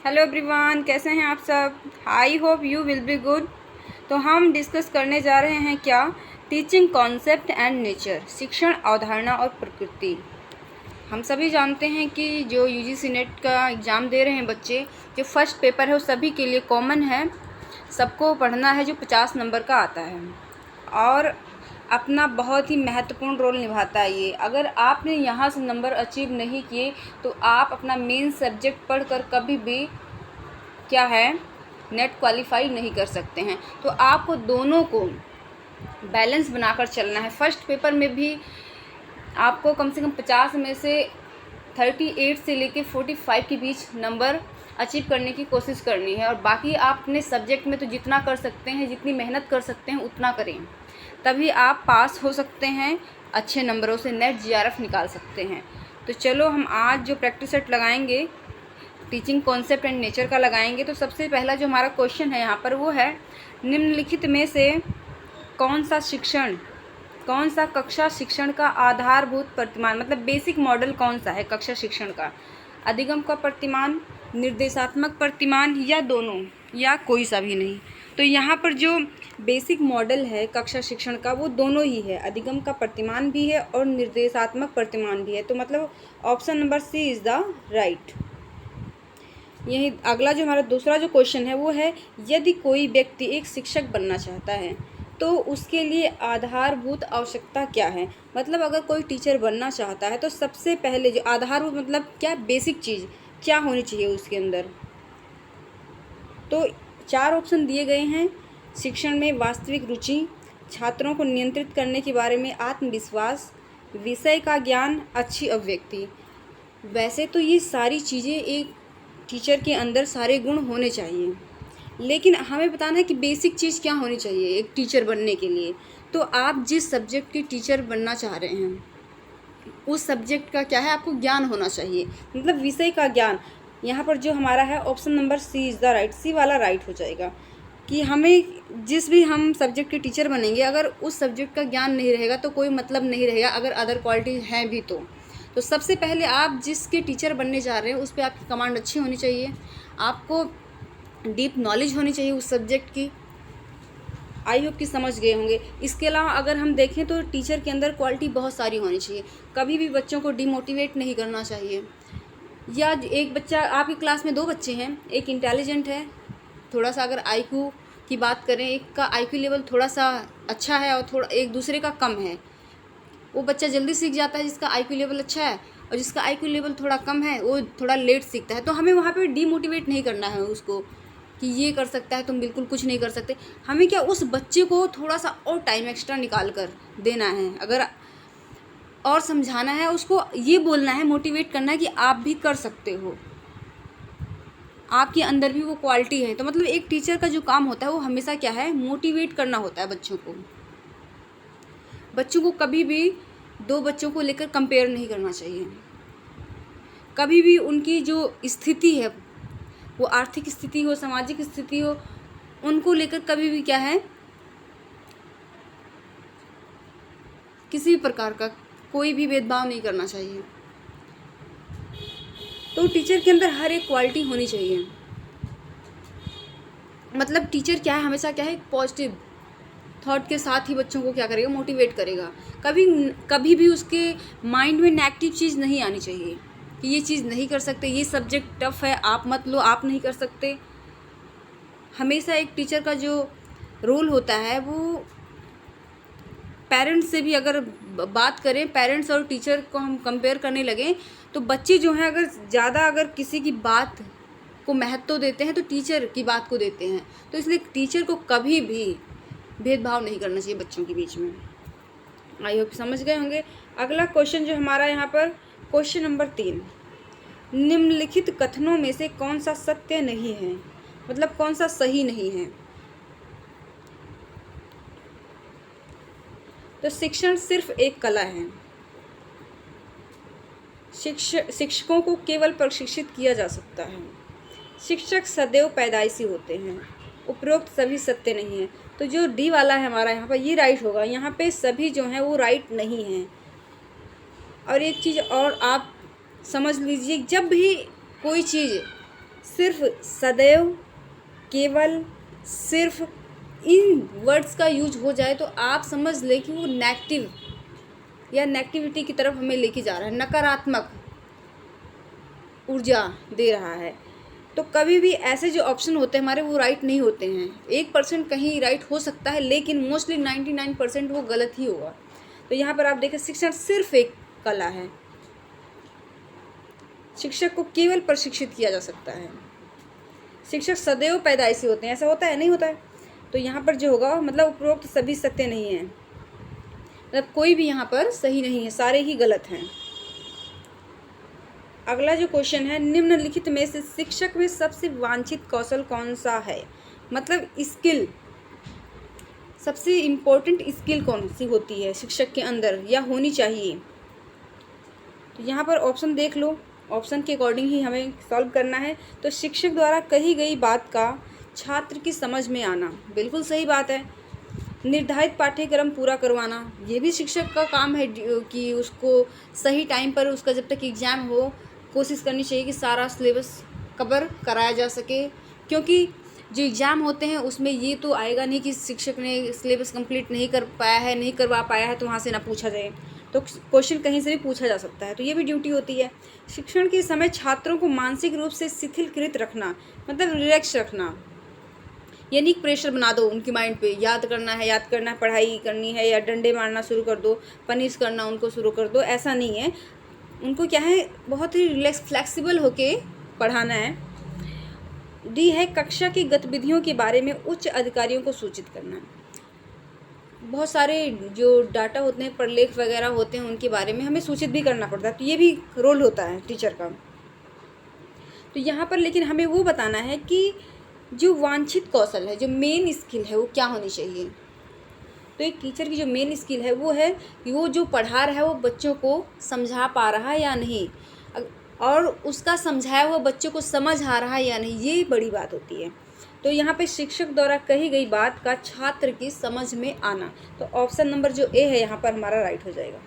Hello everyone, कैसे हैं आप सब। I hope you will be good. तो हम डिस्कस करने जा रहे हैं क्या, टीचिंग कॉन्सेप्ट एंड नेचर, शिक्षण अवधारणा और प्रकृति। हम सभी जानते हैं कि जो यूजीसी नेट का एग्ज़ाम दे रहे हैं बच्चे, जो फर्स्ट पेपर है वो सभी के लिए कॉमन है, सबको पढ़ना है, जो 50 नंबर का आता है और अपना बहुत ही महत्वपूर्ण रोल निभाता है ये। अगर आपने यहाँ से नंबर अचीव नहीं किए तो आप अपना मेन सब्जेक्ट पढ़कर कभी भी क्या है, नेट क्वालिफाई नहीं कर सकते हैं। तो आपको दोनों को बैलेंस बनाकर चलना है। फर्स्ट पेपर में भी आपको कम से कम 50 में से 38 से लेके 45 के बीच नंबर अचीव करने की कोशिश करनी है। और बाकी आप अपने सब्जेक्ट में तो जितना कर सकते हैं, जितनी मेहनत कर सकते हैं उतना करें, तभी आप पास हो सकते हैं, अच्छे नंबरों से नेट जीआरएफ निकाल सकते हैं। तो चलो हम आज जो प्रैक्टिस सेट लगाएंगे टीचिंग कॉन्सेप्ट एंड नेचर का लगाएंगे। तो सबसे पहला जो हमारा क्वेश्चन है यहाँ पर वो है, निम्नलिखित में से कौन सा कक्षा शिक्षण का आधारभूत प्रतिमान, मतलब बेसिक मॉडल कौन सा है कक्षा शिक्षण का। अधिगम का प्रतिमान, निर्देशात्मक प्रतिमान या दोनों, या कोई सा भी नहीं। तो यहाँ पर जो बेसिक मॉडल है कक्षा शिक्षण का वो दोनों ही है, अधिगम का प्रतिमान भी है और निर्देशात्मक प्रतिमान भी है। तो मतलब option number C is the right. यही अगला जो हमारा दूसरा जो क्वेश्चन है वो है, यदि कोई व्यक्ति एक शिक्षक बनना चाहता है तो उसके लिए आधारभूत आवश्यकता क्या है। मतलब अगर कोई टीचर बनना चाहता है तो सबसे पहले जो आधारभूत मतलब क्या, बेसिक चीज़ क्या होनी चाहिए उसके अंदर। तो 4 ऑप्शन दिए गए हैं। शिक्षण में वास्तविक रुचि, छात्रों को नियंत्रित करने के बारे में आत्मविश्वास, विषय का ज्ञान, अच्छी अभिव्यक्ति। वैसे तो ये सारी चीज़ें एक टीचर के अंदर सारे गुण होने चाहिए, लेकिन हमें बताना है कि बेसिक चीज़ क्या होनी चाहिए एक टीचर बनने के लिए। तो आप जिस सब्जेक्ट के टीचर बनना चाह रहे हैं उस सब्जेक्ट का क्या है, आपको ज्ञान होना चाहिए, मतलब विषय का ज्ञान। यहाँ पर जो हमारा है option number C is the right, C वाला राइट हो जाएगा कि हमें जिस भी हम सब्जेक्ट के टीचर बनेंगे अगर उस सब्जेक्ट का ज्ञान नहीं रहेगा तो कोई मतलब नहीं रहेगा, अगर अदर क्वालिटी हैं भी तो सबसे पहले आप जिसके टीचर बनने जा रहे हैं उस पर आपकी कमांड अच्छी होनी चाहिए, आपको डीप नॉलेज होनी चाहिए उस सब्जेक्ट की। आई होप कि समझ गए होंगे। इसके अलावा अगर हम देखें तो टीचर के अंदर क्वालिटी बहुत सारी होनी चाहिए। कभी भी बच्चों को डिमोटिवेट नहीं करना चाहिए। या एक बच्चा, आपकी क्लास में 2 बच्चे हैं, एक इंटेलिजेंट है थोड़ा सा, अगर आईक्यू की बात करें, एक का आईक्यू लेवल थोड़ा सा अच्छा है और थोड़ा एक दूसरे का कम है। वो बच्चा जल्दी सीख जाता है जिसका आईक्यू लेवल अच्छा है, और जिसका आईक्यू लेवल थोड़ा कम है वो थोड़ा लेट सीखता है। तो हमें वहाँ पे डीमोटिवेट नहीं करना है उसको कि ये कर सकता है तुम बिल्कुल कुछ नहीं कर सकते। हमें क्या, उस बच्चे को थोड़ा सा और टाइम एक्स्ट्रा निकाल कर देना है, अगर और समझाना है उसको, ये बोलना है, मोटिवेट करना है कि आप भी कर सकते हो, आपके अंदर भी वो क्वालिटी है। तो मतलब एक टीचर का जो काम होता है वो हमेशा क्या है, मोटिवेट करना होता है बच्चों को। बच्चों को कभी भी 2 बच्चों को लेकर कंपेयर नहीं करना चाहिए। कभी भी उनकी जो स्थिति है, वो आर्थिक स्थिति हो, सामाजिक स्थिति हो, उनको लेकर कभी भी क्या है, किसी भी प्रकार का कोई भी भेदभाव नहीं करना चाहिए। तो टीचर के अंदर हर एक क्वालिटी होनी चाहिए। मतलब टीचर क्या है, हमेशा क्या है, पॉजिटिव थॉट के साथ ही बच्चों को क्या करेगा, मोटिवेट करेगा। कभी भी उसके माइंड में नेगेटिव चीज़ नहीं आनी चाहिए कि ये चीज़ नहीं कर सकते, ये सब्जेक्ट टफ है, आप मत लो, आप नहीं कर सकते। हमेशा एक टीचर का जो रोल होता है वो, पेरेंट्स से भी अगर बात करें, पेरेंट्स और टीचर को हम कंपेयर करने लगें तो बच्चे जो हैं अगर किसी की बात को महत्व देते हैं तो टीचर की बात को देते हैं। तो इसलिए टीचर को कभी भी भेदभाव नहीं करना चाहिए बच्चों के बीच में। आई होप समझ गए होंगे। अगला क्वेश्चन जो हमारा यहाँ पर क्वेश्चन नंबर 3, निम्नलिखित कथनों में से कौन सा सत्य नहीं है, मतलब कौन सा सही नहीं है। तो शिक्षण सिर्फ एक कला है, शिक्षकों को केवल प्रशिक्षित किया जा सकता है, शिक्षक सदैव पैदाइशी होते हैं, उपरोक्त सभी सत्य नहीं है। तो जो डी वाला है हमारा यहाँ पर, ये राइट होगा। यहाँ पे सभी जो हैं वो राइट नहीं हैं। और एक चीज़ और आप समझ लीजिए, जब भी कोई चीज़ सिर्फ, सदैव, केवल, सिर्फ इन वर्ड्स का यूज हो जाए तो आप समझ लें कि वो नेगेटिव या नेगेटिविटी की तरफ हमें लेके जा रहा है, नकारात्मक ऊर्जा दे रहा है। तो कभी भी ऐसे जो ऑप्शन होते हैं हमारे वो राइट नहीं होते हैं। 1% कहीं राइट हो सकता है, लेकिन मोस्टली 99% वो गलत ही होगा। तो यहाँ पर आप देखें, शिक्षण सिर्फ एक कला है। शिक्षक को केवल प्रशिक्षित किया जा सकता है। शिक्षक सदैव पैदाइशी होते हैं, ऐसा होता है? नहीं होता है। तो यहाँ पर जो होगा, मतलब उपरोक्त सभी सत्य नहीं है, मतलब कोई भी यहाँ पर सही नहीं है, सारे ही गलत हैं। अगला जो क्वेश्चन है, निम्नलिखित में से शिक्षक में सबसे वांछित कौशल कौन सा है? मतलब स्किल, सबसे इम्पोर्टेंट स्किल कौन सी होती है शिक्षक के अंदर या होनी चाहिए? तो यहाँ पर ऑप्शन देख लो, ऑप्शन के अकॉर्डिंग ही हमें सॉल्व करना है। तो शिक्षक द्वारा कही गई बात का छात्र की समझ में आना, बिल्कुल सही बात है। निर्धारित पाठ्यक्रम पूरा करवाना, ये भी शिक्षक का काम है कि उसको सही टाइम पर, उसका जब तक एग्ज़ाम हो, कोशिश करनी चाहिए कि सारा सिलेबस कवर कराया जा सके। क्योंकि जो एग्ज़ाम होते हैं उसमें ये तो आएगा नहीं कि शिक्षक ने सिलेबस कंप्लीट नहीं कर पाया है, नहीं करवा पाया है, तो वहाँ से ना पूछा जाए। तो क्वेश्चन कहीं से भी पूछा जा सकता है, तो ये भी ड्यूटी होती है। शिक्षण के समय छात्रों को मानसिक रूप से शिथिलकृत रखना, मतलब रिलैक्स रखना, यानी प्रेशर बना दो उनकी माइंड पे, याद करना है, पढ़ाई करनी है, या डंडे मारना शुरू कर दो, पनिश करना उनको शुरू कर दो, ऐसा नहीं है। उनको क्या है, बहुत ही रिलैक्स, फ्लेक्सिबल होके पढ़ाना है। डी है, कक्षा की गतिविधियों के बारे में उच्च अधिकारियों को सूचित करना है। बहुत सारे जो डाटा होते हैं, प्रलेख वगैरह होते हैं, उनके बारे में हमें सूचित भी करना पड़ता है, तो ये भी रोल होता है टीचर का। तो यहाँ पर लेकिन हमें वो बताना है कि जो वांछित कौशल है, जो मेन स्किल है, वो क्या होनी चाहिए। तो एक टीचर की जो मेन स्किल है वो है कि वो जो पढ़ा रहा है वो बच्चों को समझा पा रहा है या नहीं, और उसका समझाया हुआ बच्चों को समझ आ रहा है या नहीं, ये बड़ी बात होती है। तो यहाँ पे शिक्षक द्वारा कही गई बात का छात्र की समझ में आना, तो ऑप्शन नंबर जो ए है यहाँ पर हमारा राइट हो जाएगा।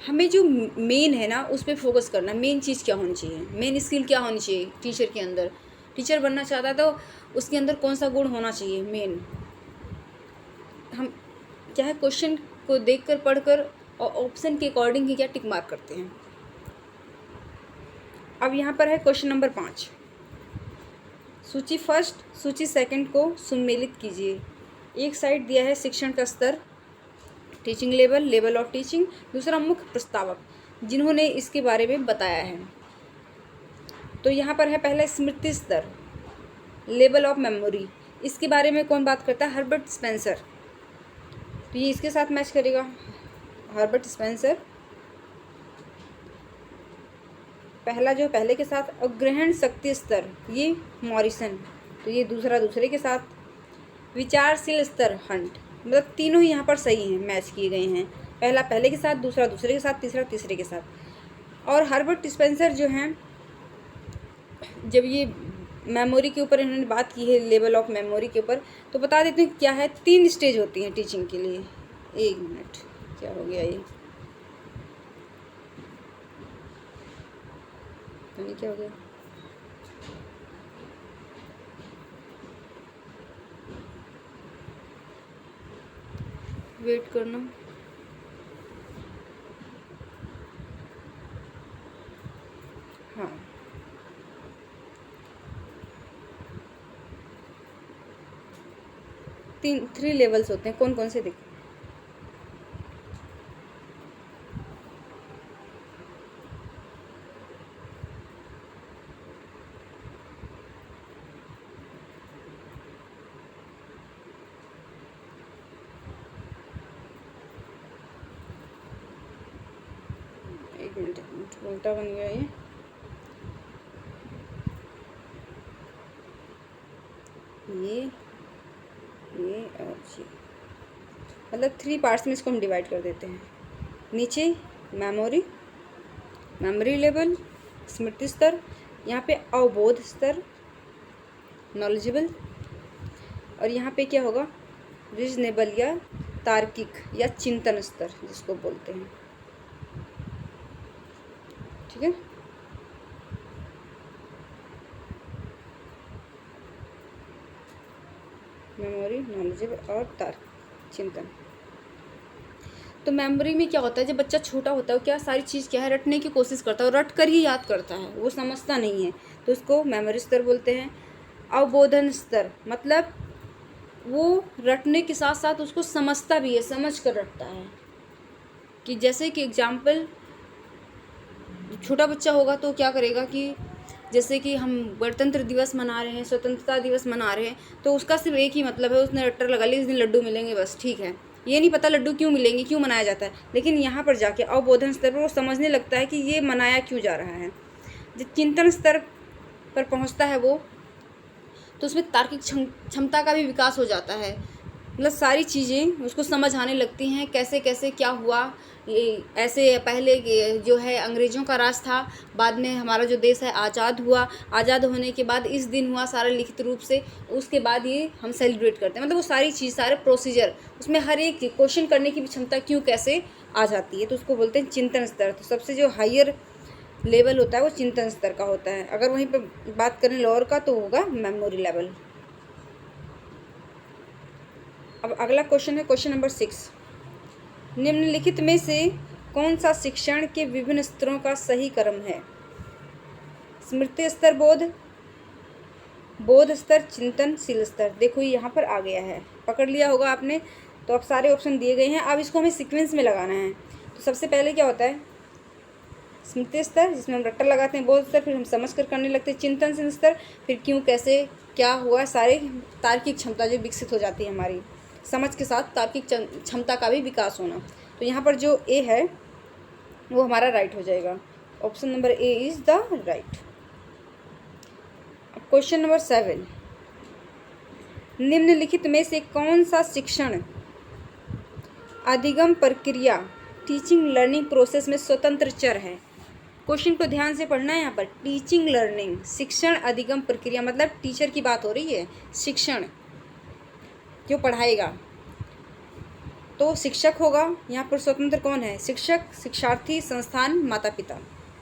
हमें जो मेन है ना उस पर फोकस करना, मेन चीज़ क्या होनी चाहिए, मेन स्किल क्या होनी चाहिए टीचर के अंदर। टीचर बनना चाहता है तो उसके अंदर कौन सा गुण होना चाहिए मेन। हम क्या है, क्वेश्चन को देखकर, पढ़कर और ऑप्शन के अकॉर्डिंग ही क्या टिक मार्क करते हैं। अब यहाँ पर है क्वेश्चन नंबर 5, सूची फर्स्ट सूची सेकंड को सम्मिलित कीजिए। एक साइड दिया है शिक्षण का स्तर, teaching level, level of teaching, दूसरा मुख्य प्रस्तावक जिन्होंने इसके बारे में बताया है। तो यहाँ पर है पहला स्मृति स्तर, लेवल ऑफ मेमोरी, इसके बारे में कौन बात करता है, हर्बर्ट स्पेंसर। तो ये इसके साथ मैच करेगा, हर्बर्ट स्पेंसर पहला जो पहले के साथ। और ग्रहण शक्ति स्तर ये मॉरिसन, तो ये दूसरे के साथ। विचारशील स्तर हंट, मतलब तीनों ही यहाँ पर सही हैं, मैच किए गए हैं, पहला पहले के साथ, दूसरा दूसरे के साथ, तीसरा तीसरे के साथ। और हर्बर्ट स्पेंसर जो हैं, जब ये मेमोरी के ऊपर इन्होंने बात की है, लेवल ऑफ मेमोरी के ऊपर, तो बता देते हैं क्या है, 3 स्टेज होती हैं टीचिंग के लिए। 1 मिनट, क्या हो गया ये, नहीं क्या हो गया, वेट करना। हाँ, थ्री लेवल्स होते हैं, कौन कौन से देखो। एक मिनट उल्टा बन गया ये और ये, मतलब 3 पार्ट्स में इसको हम डिवाइड कर देते हैं। नीचे मेमोरी लेवल, स्मृति स्तर, यहाँ पे अवबोध स्तर, नॉलेजेबल, और यहाँ पे क्या होगा, रीजनेबल या तार्किक या चिंतन स्तर जिसको बोलते हैं। ठीक है। मेमोरी, नॉलेजेबल और तर्क, चिंतन। तो मेमोरी में क्या होता है, जब बच्चा छोटा होता है वो क्या सारी चीज़ क्या है रटने की कोशिश करता है और रट कर ही याद करता है, वो समझता नहीं है, तो उसको मेमोरी स्तर बोलते हैं। अवबोधन स्तर मतलब वो रटने के साथ साथ उसको समझता भी है, समझ कर रटता है। कि जैसे कि एग्जाम्पल, छोटा बच्चा होगा तो क्या करेगा कि जैसे कि हम गणतंत्र दिवस मना रहे हैं, स्वतंत्रता दिवस मना रहे हैं, तो उसका सिर्फ एक ही मतलब है, उसने रट्टर लगा लिया इस दिन लड्डू मिलेंगे, बस ठीक है। ये नहीं पता लड्डू क्यों मिलेंगे, क्यों मनाया जाता है। लेकिन यहाँ पर जाके अवबोधन स्तर पर वो समझने लगता है कि ये मनाया क्यों जा रहा है। जब चिंतन स्तर पर पहुँचता है वो, तो उसमें तार्किक क्षमता का भी विकास हो जाता है। मतलब सारी चीज़ें उसको समझ आने लगती हैं, कैसे कैसे क्या हुआ। ये ऐसे पहले जो है अंग्रेज़ों का राज था, बाद में हमारा जो देश है आज़ाद हुआ, आज़ाद होने के बाद इस दिन हुआ सारा लिखित रूप से, उसके बाद ये हम सेलिब्रेट करते हैं। मतलब वो सारी चीज़, सारे प्रोसीजर, उसमें हर एक क्वेश्चन करने की भी क्षमता क्यों कैसे आ जाती है, तो उसको बोलते हैं चिंतन स्तर। तो सबसे जो हायर लेवल होता है वो चिंतन स्तर का होता है। अगर वहीं पर बात करें लोअर का तो होगा मेमोरी लेवल। अब अगला क्वेश्चन है क्वेश्चन नंबर 6। निम्नलिखित में से कौन सा शिक्षण के विभिन्न स्तरों का सही क्रम है? स्मृति स्तर, बोध स्तर, चिंतनशील स्तर। देखो यहाँ पर आ गया है, पकड़ लिया होगा आपने। तो अब सारे ऑप्शन दिए गए हैं, अब इसको हमें सीक्वेंस में लगाना है। तो सबसे पहले क्या होता है, स्मृति स्तर जिसमें हम रट्टा लगाते हैं, बोध स्तर फिर हम समझ कर करने लगते हैं, चिंतनशील स्तर फिर क्यों कैसे क्या हुआ, सारे तार्किक क्षमता जो विकसित हो जाती है हमारी, समझ के साथ तार्किक क्षमता का भी विकास होना। तो यहाँ पर जो ए है वो हमारा राइट हो जाएगा। Option number A is the right. Question number 7। निम्नलिखित में से कौन सा शिक्षण अधिगम प्रक्रिया टीचिंग लर्निंग प्रोसेस में स्वतंत्र चर है? क्वेश्चन को ध्यान से पढ़ना है। यहाँ पर टीचिंग लर्निंग, शिक्षण अधिगम प्रक्रिया मतलब टीचर की बात हो रही है, शिक्षण जो पढ़ाएगा तो शिक्षक होगा। यहाँ पर स्वतंत्र कौन है? शिक्षक, शिक्षार्थी, संस्थान, माता पिता।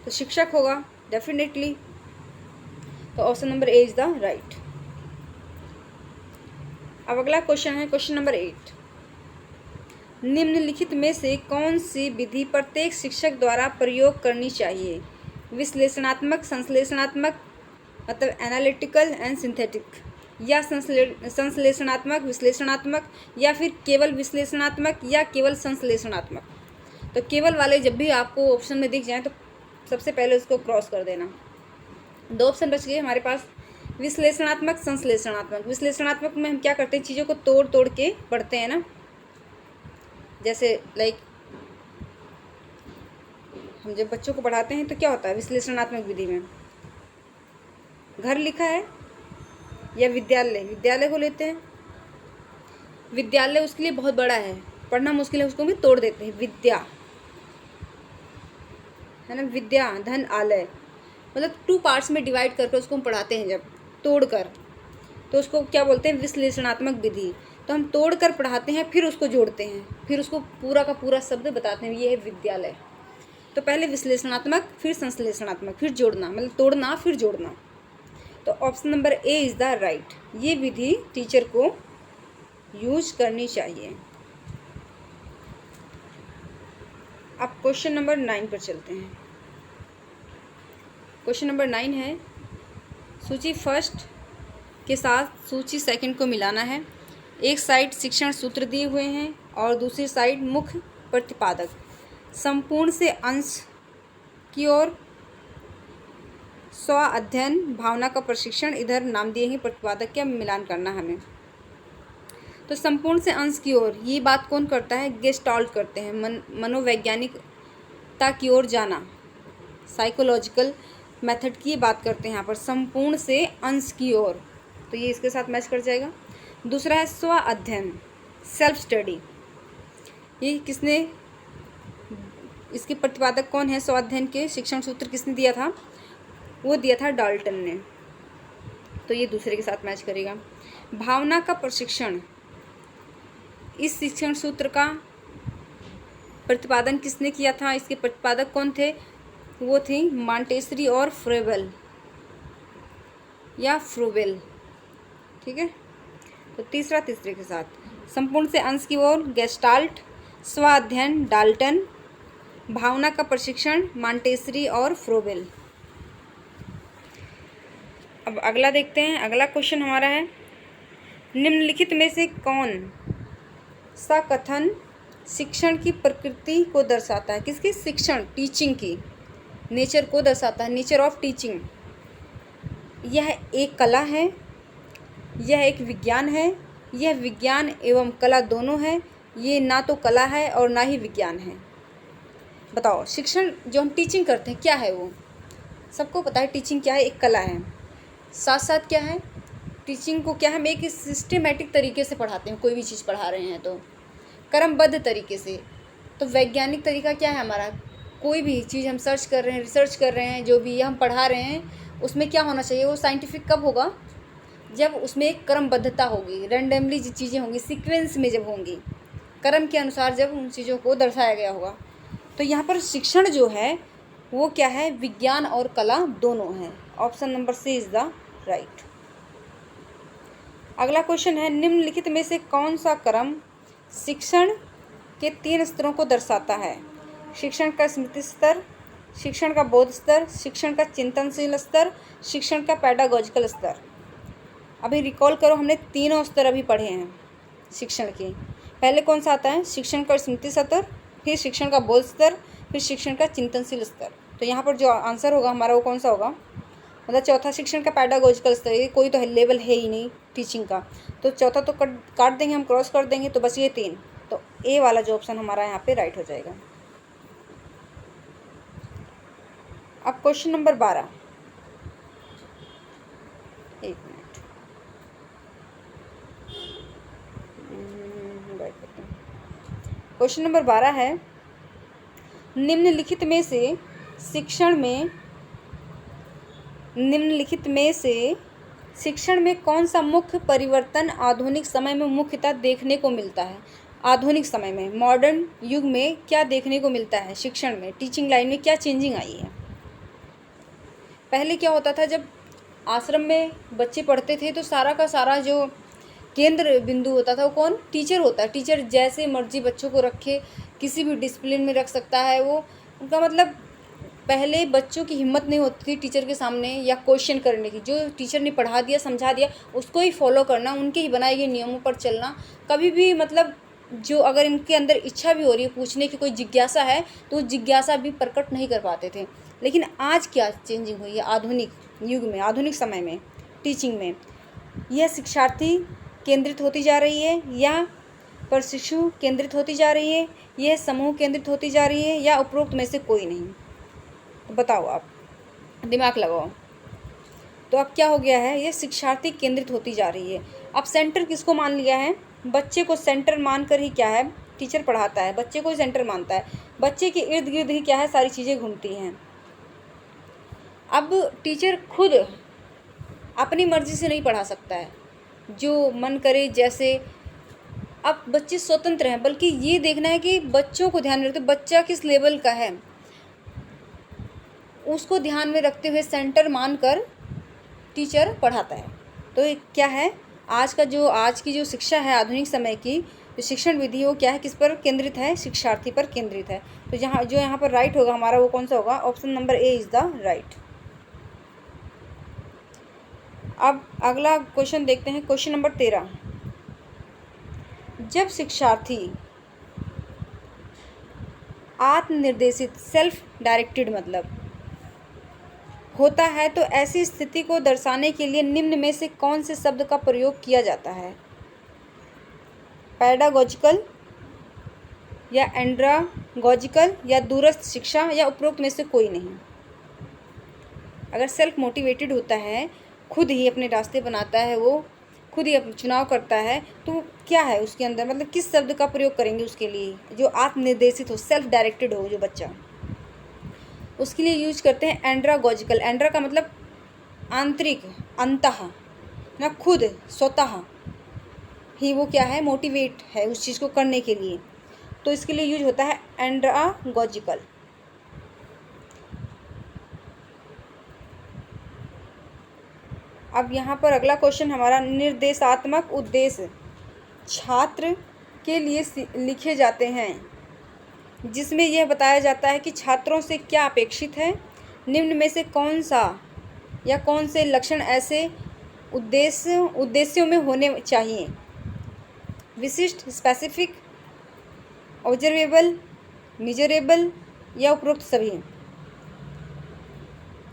तो शिक्षक होगा डेफिनेटली। तो option number A is the right. अब अगला क्वेश्चन है क्वेश्चन नंबर 8। निम्नलिखित में से कौन सी विधि प्रत्येक शिक्षक द्वारा प्रयोग करनी चाहिए? विश्लेषणात्मक, संश्लेषणात्मक मतलब एनालिटिकल एंड सिंथेटिक, या संश्लेषणात्मक, विश्लेषणात्मक, या फिर केवल विश्लेषणात्मक या केवल संश्लेषणात्मक। तो केवल वाले जब भी आपको ऑप्शन में दिख जाए तो सबसे पहले उसको क्रॉस कर देना। 2 ऑप्शन बच गए हमारे पास, विश्लेषणात्मक, संश्लेषणात्मक। विश्लेषणात्मक में हम क्या करते हैं, चीज़ों को तोड़ तोड़ के पढ़ते हैं ना, जैसे लाइक हम जब बच्चों को पढ़ाते हैं तो क्या होता है विश्लेषणात्मक विधि में, घर लिखा है या विद्यालय को लेते हैं। विद्यालय उसके लिए बहुत बड़ा है, पढ़ना मुश्किल है, उसको भी तोड़ देते हैं, विद्या है ना, विद्या धन आलय, मतलब 2 पार्ट्स में डिवाइड करके उसको हम पढ़ाते हैं जब तोड़कर, तो उसको क्या बोलते हैं विश्लेषणात्मक विधि। तो हम तोड़कर पढ़ाते हैं, फिर उसको जोड़ते हैं, फिर उसको पूरा का पूरा शब्द बताते हैं, ये है विद्यालय। तो पहले विश्लेषणात्मक, फिर संश्लेषणात्मक, फिर जोड़ना, मतलब तोड़ना फिर जोड़ना। तो option number A is the right. ये विधि टीचर को यूज करनी चाहिए। अब क्वेश्चन नंबर 9 पर चलते हैं। क्वेश्चन नंबर 9 है, सूची फर्स्ट के साथ सूची सेकंड को मिलाना है। एक साइड शिक्षण सूत्र दिए हुए हैं और दूसरी साइड मुख्य प्रतिपादक। संपूर्ण से अंश की ओर स्व अध्ययन, भावना का प्रशिक्षण, इधर नाम दिए हैं प्रतिपादक का मिलान करना हमें। तो संपूर्ण से अंश की ओर ये बात कौन करता है? गेस्टाल्ट करते हैं, मनोवैज्ञानिकता की ओर जाना, साइकोलॉजिकल मेथड की बात करते हैं यहाँ पर, संपूर्ण से अंश की ओर, तो ये इसके साथ मैच कर जाएगा। दूसरा है स्व अध्ययन, सेल्फ स्टडी। ये किसने, इसके प्रतिपादक कौन है? स्व अध्ययन के शिक्षण सूत्र किसने दिया था? वो दिया था डाल्टन ने, तो ये दूसरे के साथ मैच करेगा। भावना का प्रशिक्षण, इस शिक्षण सूत्र का प्रतिपादन किसने किया था? इसके प्रतिपादक कौन थे? वो थी मॉन्टेसरी और फ्रेबेल या फ्रूबेल, ठीक है। तो तीसरा तीसरे के साथ। संपूर्ण से अंश की ओर गेस्टाल्ट, स्व अध्ययन डाल्टन, भावना का प्रशिक्षण मांटेसरी और फ्रोबेल। अब अगला देखते हैं। अगला क्वेश्चन हमारा है, निम्नलिखित में से कौन सा कथन शिक्षण की प्रकृति को दर्शाता है? किसकी? शिक्षण, टीचिंग की नेचर को दर्शाता है, नेचर ऑफ टीचिंग। यह एक कला है, यह एक विज्ञान है, यह विज्ञान एवं कला दोनों है, ये ना तो कला है और ना ही विज्ञान है। बताओ, शिक्षण जो हम टीचिंग करते हैं क्या है? वो सबको पता है टीचिंग क्या है, एक कला है। साथ साथ क्या है, टीचिंग को क्या है, हम एक सिस्टमेटिक तरीके से पढ़ाते हैं। कोई भी चीज़ पढ़ा रहे हैं तो क्रमबद्ध तरीके से। तो वैज्ञानिक तरीका क्या है हमारा? कोई भी चीज़ हम सर्च कर रहे हैं, रिसर्च कर रहे हैं, जो भी हम पढ़ा रहे हैं उसमें क्या होना चाहिए? वो साइंटिफिक कब होगा? जब उसमें एक क्रमबद्धता होगी, रैंडमली जो चीज़ें होंगी, सीक्वेंस में जब होंगी, क्रम के अनुसार जब उन चीज़ों को दर्शाया गया होगा। तो यहाँ पर शिक्षण जो है वो क्या है? विज्ञान और कला दोनों है। Option number C is the right. अगला क्वेश्चन है, निम्नलिखित में से कौन सा क्रम शिक्षण के 3 स्तरों को दर्शाता है? शिक्षण का स्मृति स्तर, शिक्षण का बोध स्तर, शिक्षण का चिंतनशील स्तर, शिक्षण का पेडागॉजिकल स्तर। अभी रिकॉल करो, हमने तीनों स्तर अभी पढ़े हैं शिक्षण के। पहले कौन सा आता है? शिक्षण का स्मृति स्तर, फिर शिक्षण का बोध स्तर, फिर शिक्षण का चिंतनशील स्तर। तो यहाँ पर जो आंसर होगा हमारा वो कौन सा होगा? मतलब चौथा शिक्षण का पेडागॉजिकल स्तर। ये कोई तो लेवल है ही नहीं टीचिंग का, तो चौथा तो काट देंगे हम, क्रॉस कर देंगे, तो बस ये 3। तो ए वाला जो ऑप्शन हमारा यहाँ पे राइट हो जाएगा। अब क्वेश्चन नंबर 12, एक मिनट क्वेश्चन नंबर 12 है, निम्नलिखित में से शिक्षण में कौन सा मुख्य परिवर्तन आधुनिक समय में मुख्यतः देखने को मिलता है? आधुनिक समय में, मॉडर्न युग में क्या देखने को मिलता है शिक्षण में? टीचिंग लाइन में क्या चेंजिंग आई है? पहले क्या होता था, जब आश्रम में बच्चे पढ़ते थे तो सारा का सारा जो केंद्र बिंदु होता था वो कौन? टीचर होता है। टीचर जैसे मर्जी बच्चों को रखे, किसी भी डिसिप्लिन में रख सकता है वो। उनका मतलब पहले बच्चों की हिम्मत नहीं होती थी टीचर के सामने या क्वेश्चन करने की। जो टीचर ने पढ़ा दिया, समझा दिया, उसको ही फॉलो करना, उनके ही बनाए गए नियमों पर चलना। कभी भी मतलब जो अगर इनके अंदर इच्छा भी हो रही है पूछने की, कोई जिज्ञासा है, तो जिज्ञासा भी प्रकट नहीं कर पाते थे। लेकिन आज क्या चेंजिंग हुई है आधुनिक युग में, आधुनिक समय में टीचिंग में? यह शिक्षार्थी केंद्रित होती जा रही है या प्रशिक्षु केंद्रित होती जा रही है, यह समूह केंद्रित होती जा रही है, या उपरोक्त में से कोई नहीं? तो बताओ, आप दिमाग लगाओ। तो अब क्या हो गया है? ये शिक्षार्थी केंद्रित होती जा रही है। अब सेंटर किसको मान लिया है? बच्चे को सेंटर मानकर ही क्या है टीचर पढ़ाता है, बच्चे को ही सेंटर मानता है। बच्चे के इर्द गिर्द ही क्या है सारी चीज़ें घूमती हैं। अब टीचर खुद अपनी मर्जी से नहीं पढ़ा सकता है, जो मन करे जैसे। अब बच्चे स्वतंत्र हैं, बल्कि ये देखना है कि बच्चों को ध्यान में रखते, बच्चा किस लेवल का है उसको ध्यान में रखते हुए सेंटर मानकर टीचर पढ़ाता है। तो ये क्या है, आज की जो शिक्षा है आधुनिक समय की जो शिक्षण विधि है वो क्या है, किस पर केंद्रित है? शिक्षार्थी पर केंद्रित है। तो यहाँ पर राइट होगा हमारा वो कौन सा होगा? Option number A is the right. अब अगला क्वेश्चन देखते हैं, क्वेश्चन नंबर 13। जब शिक्षार्थी आत्मनिर्देशित, सेल्फ डायरेक्टेड मतलब होता है तो ऐसी स्थिति को दर्शाने के लिए निम्न में से कौन से शब्द का प्रयोग किया जाता है? पेडागॉजिकल या एंड्रागॉजिकल या दूरस्थ शिक्षा, या उपरोक्त में से कोई नहीं? अगर सेल्फ मोटिवेटेड होता है, खुद ही अपने रास्ते बनाता है, वो खुद ही चुनाव करता है, तो क्या है उसके अंदर, मतलब किस शब्द का प्रयोग करेंगे उसके लिए? जो आत्मनिर्देशित हो, सेल्फ डायरेक्टेड हो जो बच्चा, उसके लिए यूज करते हैं एंड्रागॉजिकल। एंड्रा का मतलब आंतरिक, अंतः ना, खुद स्वतः ही वो क्या है मोटिवेट है उस चीज़ को करने के लिए, तो इसके लिए यूज होता है एंड्रागॉजिकल। अब यहाँ पर अगला क्वेश्चन हमारा, निर्देशात्मक उद्देश्य छात्र के लिए लिखे जाते हैं जिसमें यह बताया जाता है कि छात्रों से क्या अपेक्षित है। निम्न में से कौन सा या कौन से लक्षण ऐसे उद्देश्यों में होने चाहिए। विशिष्ट, स्पेसिफिक, ऑब्जर्वेबल, मेजरेबल या उपरोक्त सभी।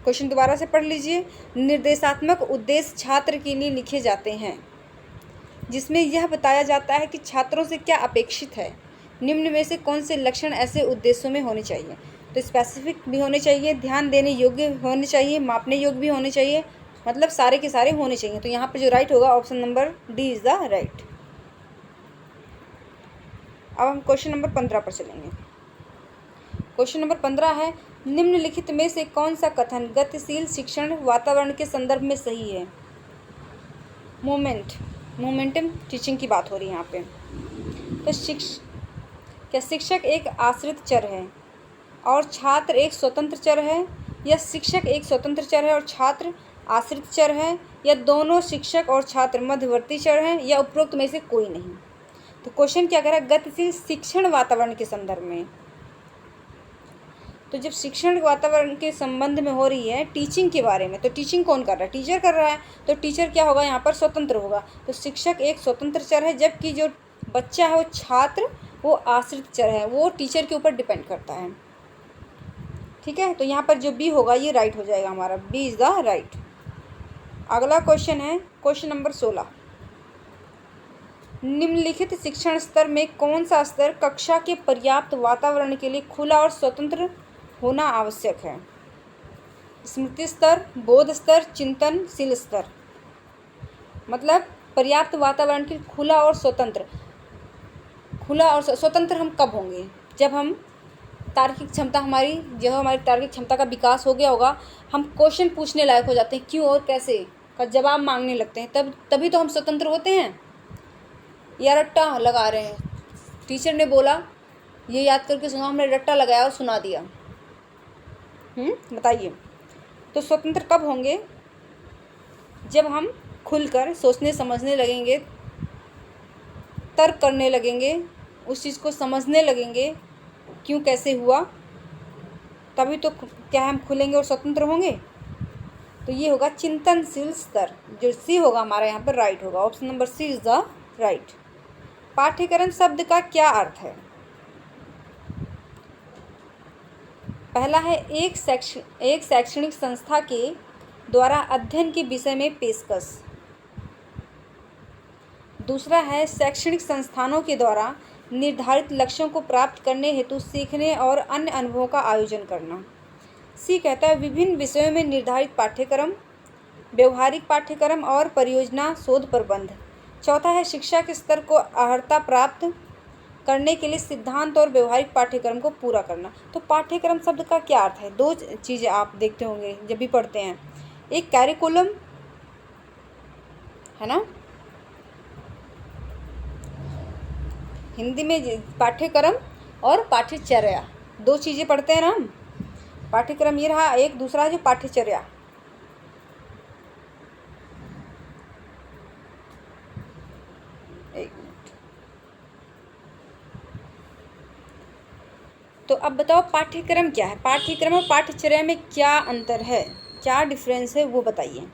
क्वेश्चन दोबारा से पढ़ लीजिए। निर्देशात्मक उद्देश्य छात्र के लिए लिखे जाते हैं जिसमें यह बताया जाता है कि छात्रों से क्या अपेक्षित है। निम्न में से कौन से लक्षण ऐसे उद्देश्यों में होने चाहिए। तो स्पेसिफिक भी होने चाहिए, ध्यान देने योग्य होने चाहिए, मापने योग्य भी होने चाहिए, मतलब सारे के सारे होने चाहिए। तो यहाँ पर जो राइट होगा option number D is the right. अब हम क्वेश्चन नंबर 15 पर चलेंगे। क्वेश्चन नंबर 15 है, निम्नलिखित में से कौन सा कथन गतिशील शिक्षण वातावरण के संदर्भ में सही है। मोमेंटम टीचिंग की बात हो रही है यहाँ पे। तो क्या शिक्षक एक आश्रित चर है और छात्र एक स्वतंत्र चर है, या शिक्षक एक स्वतंत्र चर है और छात्र आश्रित चर है, या दोनों शिक्षक और छात्र मध्यवर्ती चर हैं, या उपरोक्त में से कोई नहीं। तो क्वेश्चन क्या कह रहा है, गतिशील शिक्षण वातावरण के संदर्भ में। तो जब शिक्षण वातावरण के संबंध में हो रही है टीचिंग के बारे में, तो टीचिंग कौन कर रहा है, टीचर कर रहा है। तो टीचर क्या होगा यहाँ पर, स्वतंत्र होगा। तो शिक्षक एक स्वतंत्र चर है, जबकि जो बच्चा है वो छात्र वो आश्रित चर है, वो टीचर के ऊपर डिपेंड करता है। ठीक है, तो यहाँ पर जो बी होगा ये राइट हो जाएगा हमारा, बी इज़ द राइट। अगला क्वेश्चन है क्वेश्चन नंबर 16। निम्नलिखित शिक्षण स्तर में कौन सा स्तर कक्षा के पर्याप्त वातावरण के लिए खुला और स्वतंत्र होना आवश्यक है। स्मृति स्तर, बोध स्तर, चिंतनशील स्तर। मतलब पर्याप्त वातावरण के खुला और स्वतंत्र हम कब होंगे, जब हम तार्किक क्षमता जब हमारी तार्किक क्षमता का विकास हो गया होगा, हम क्वेश्चन पूछने लायक हो जाते हैं, क्यों और कैसे का जवाब मांगने लगते हैं, तभी तो हम स्वतंत्र होते हैं। या रट्टा लगा रहे हैं, टीचर ने बोला ये याद करके सुना, हमने रट्टा लगाया और सुना दिया। बताइए, तो स्वतंत्र कब होंगे, जब हम खुलकर सोचने समझने लगेंगे, तर्क करने लगेंगे, उस चीज़ को समझने लगेंगे क्यों कैसे हुआ, तभी तो क्या हम खुलेंगे और स्वतंत्र होंगे। तो ये होगा चिंतनशील स्तर, जो सी होगा हमारा यहाँ पर राइट होगा, option number C is the right. पाठ्यक्रम शब्द का क्या अर्थ है। पहला है एक शैक्षणिक संस्था के द्वारा अध्ययन के विषय में पेशकश। दूसरा है शैक्षणिक संस्थानों के द्वारा निर्धारित लक्ष्यों को प्राप्त करने हेतु सीखने और अन्य अनुभवों का आयोजन करना। सी कहता है विभिन्न विषयों में निर्धारित पाठ्यक्रम, व्यवहारिक पाठ्यक्रम और परियोजना शोध प्रबंध। चौथा है शिक्षा के स्तर को अर्हता प्राप्त करने के लिए सिद्धांत और व्यवहारिक पाठ्यक्रम को पूरा करना। तो पाठ्यक्रम शब्द का क्या अर्थ है, दो चीज़ें आप देखते होंगे जब भी पढ़ते हैं, एक कैरिकुलम है ना, हिंदी में पाठ्यक्रम, और पाठ्यचर्या, दो चीज़ें पढ़ते हैं ना हम। पाठ्यक्रम ये रहा, एक दूसरा जो पाठ्यचर्या। एक मिनट, तो अब बताओ पाठ्यक्रम क्या है, पाठ्यक्रम और पाठ्यचर्या में क्या अंतर है, क्या डिफरेंस है वो बताइए।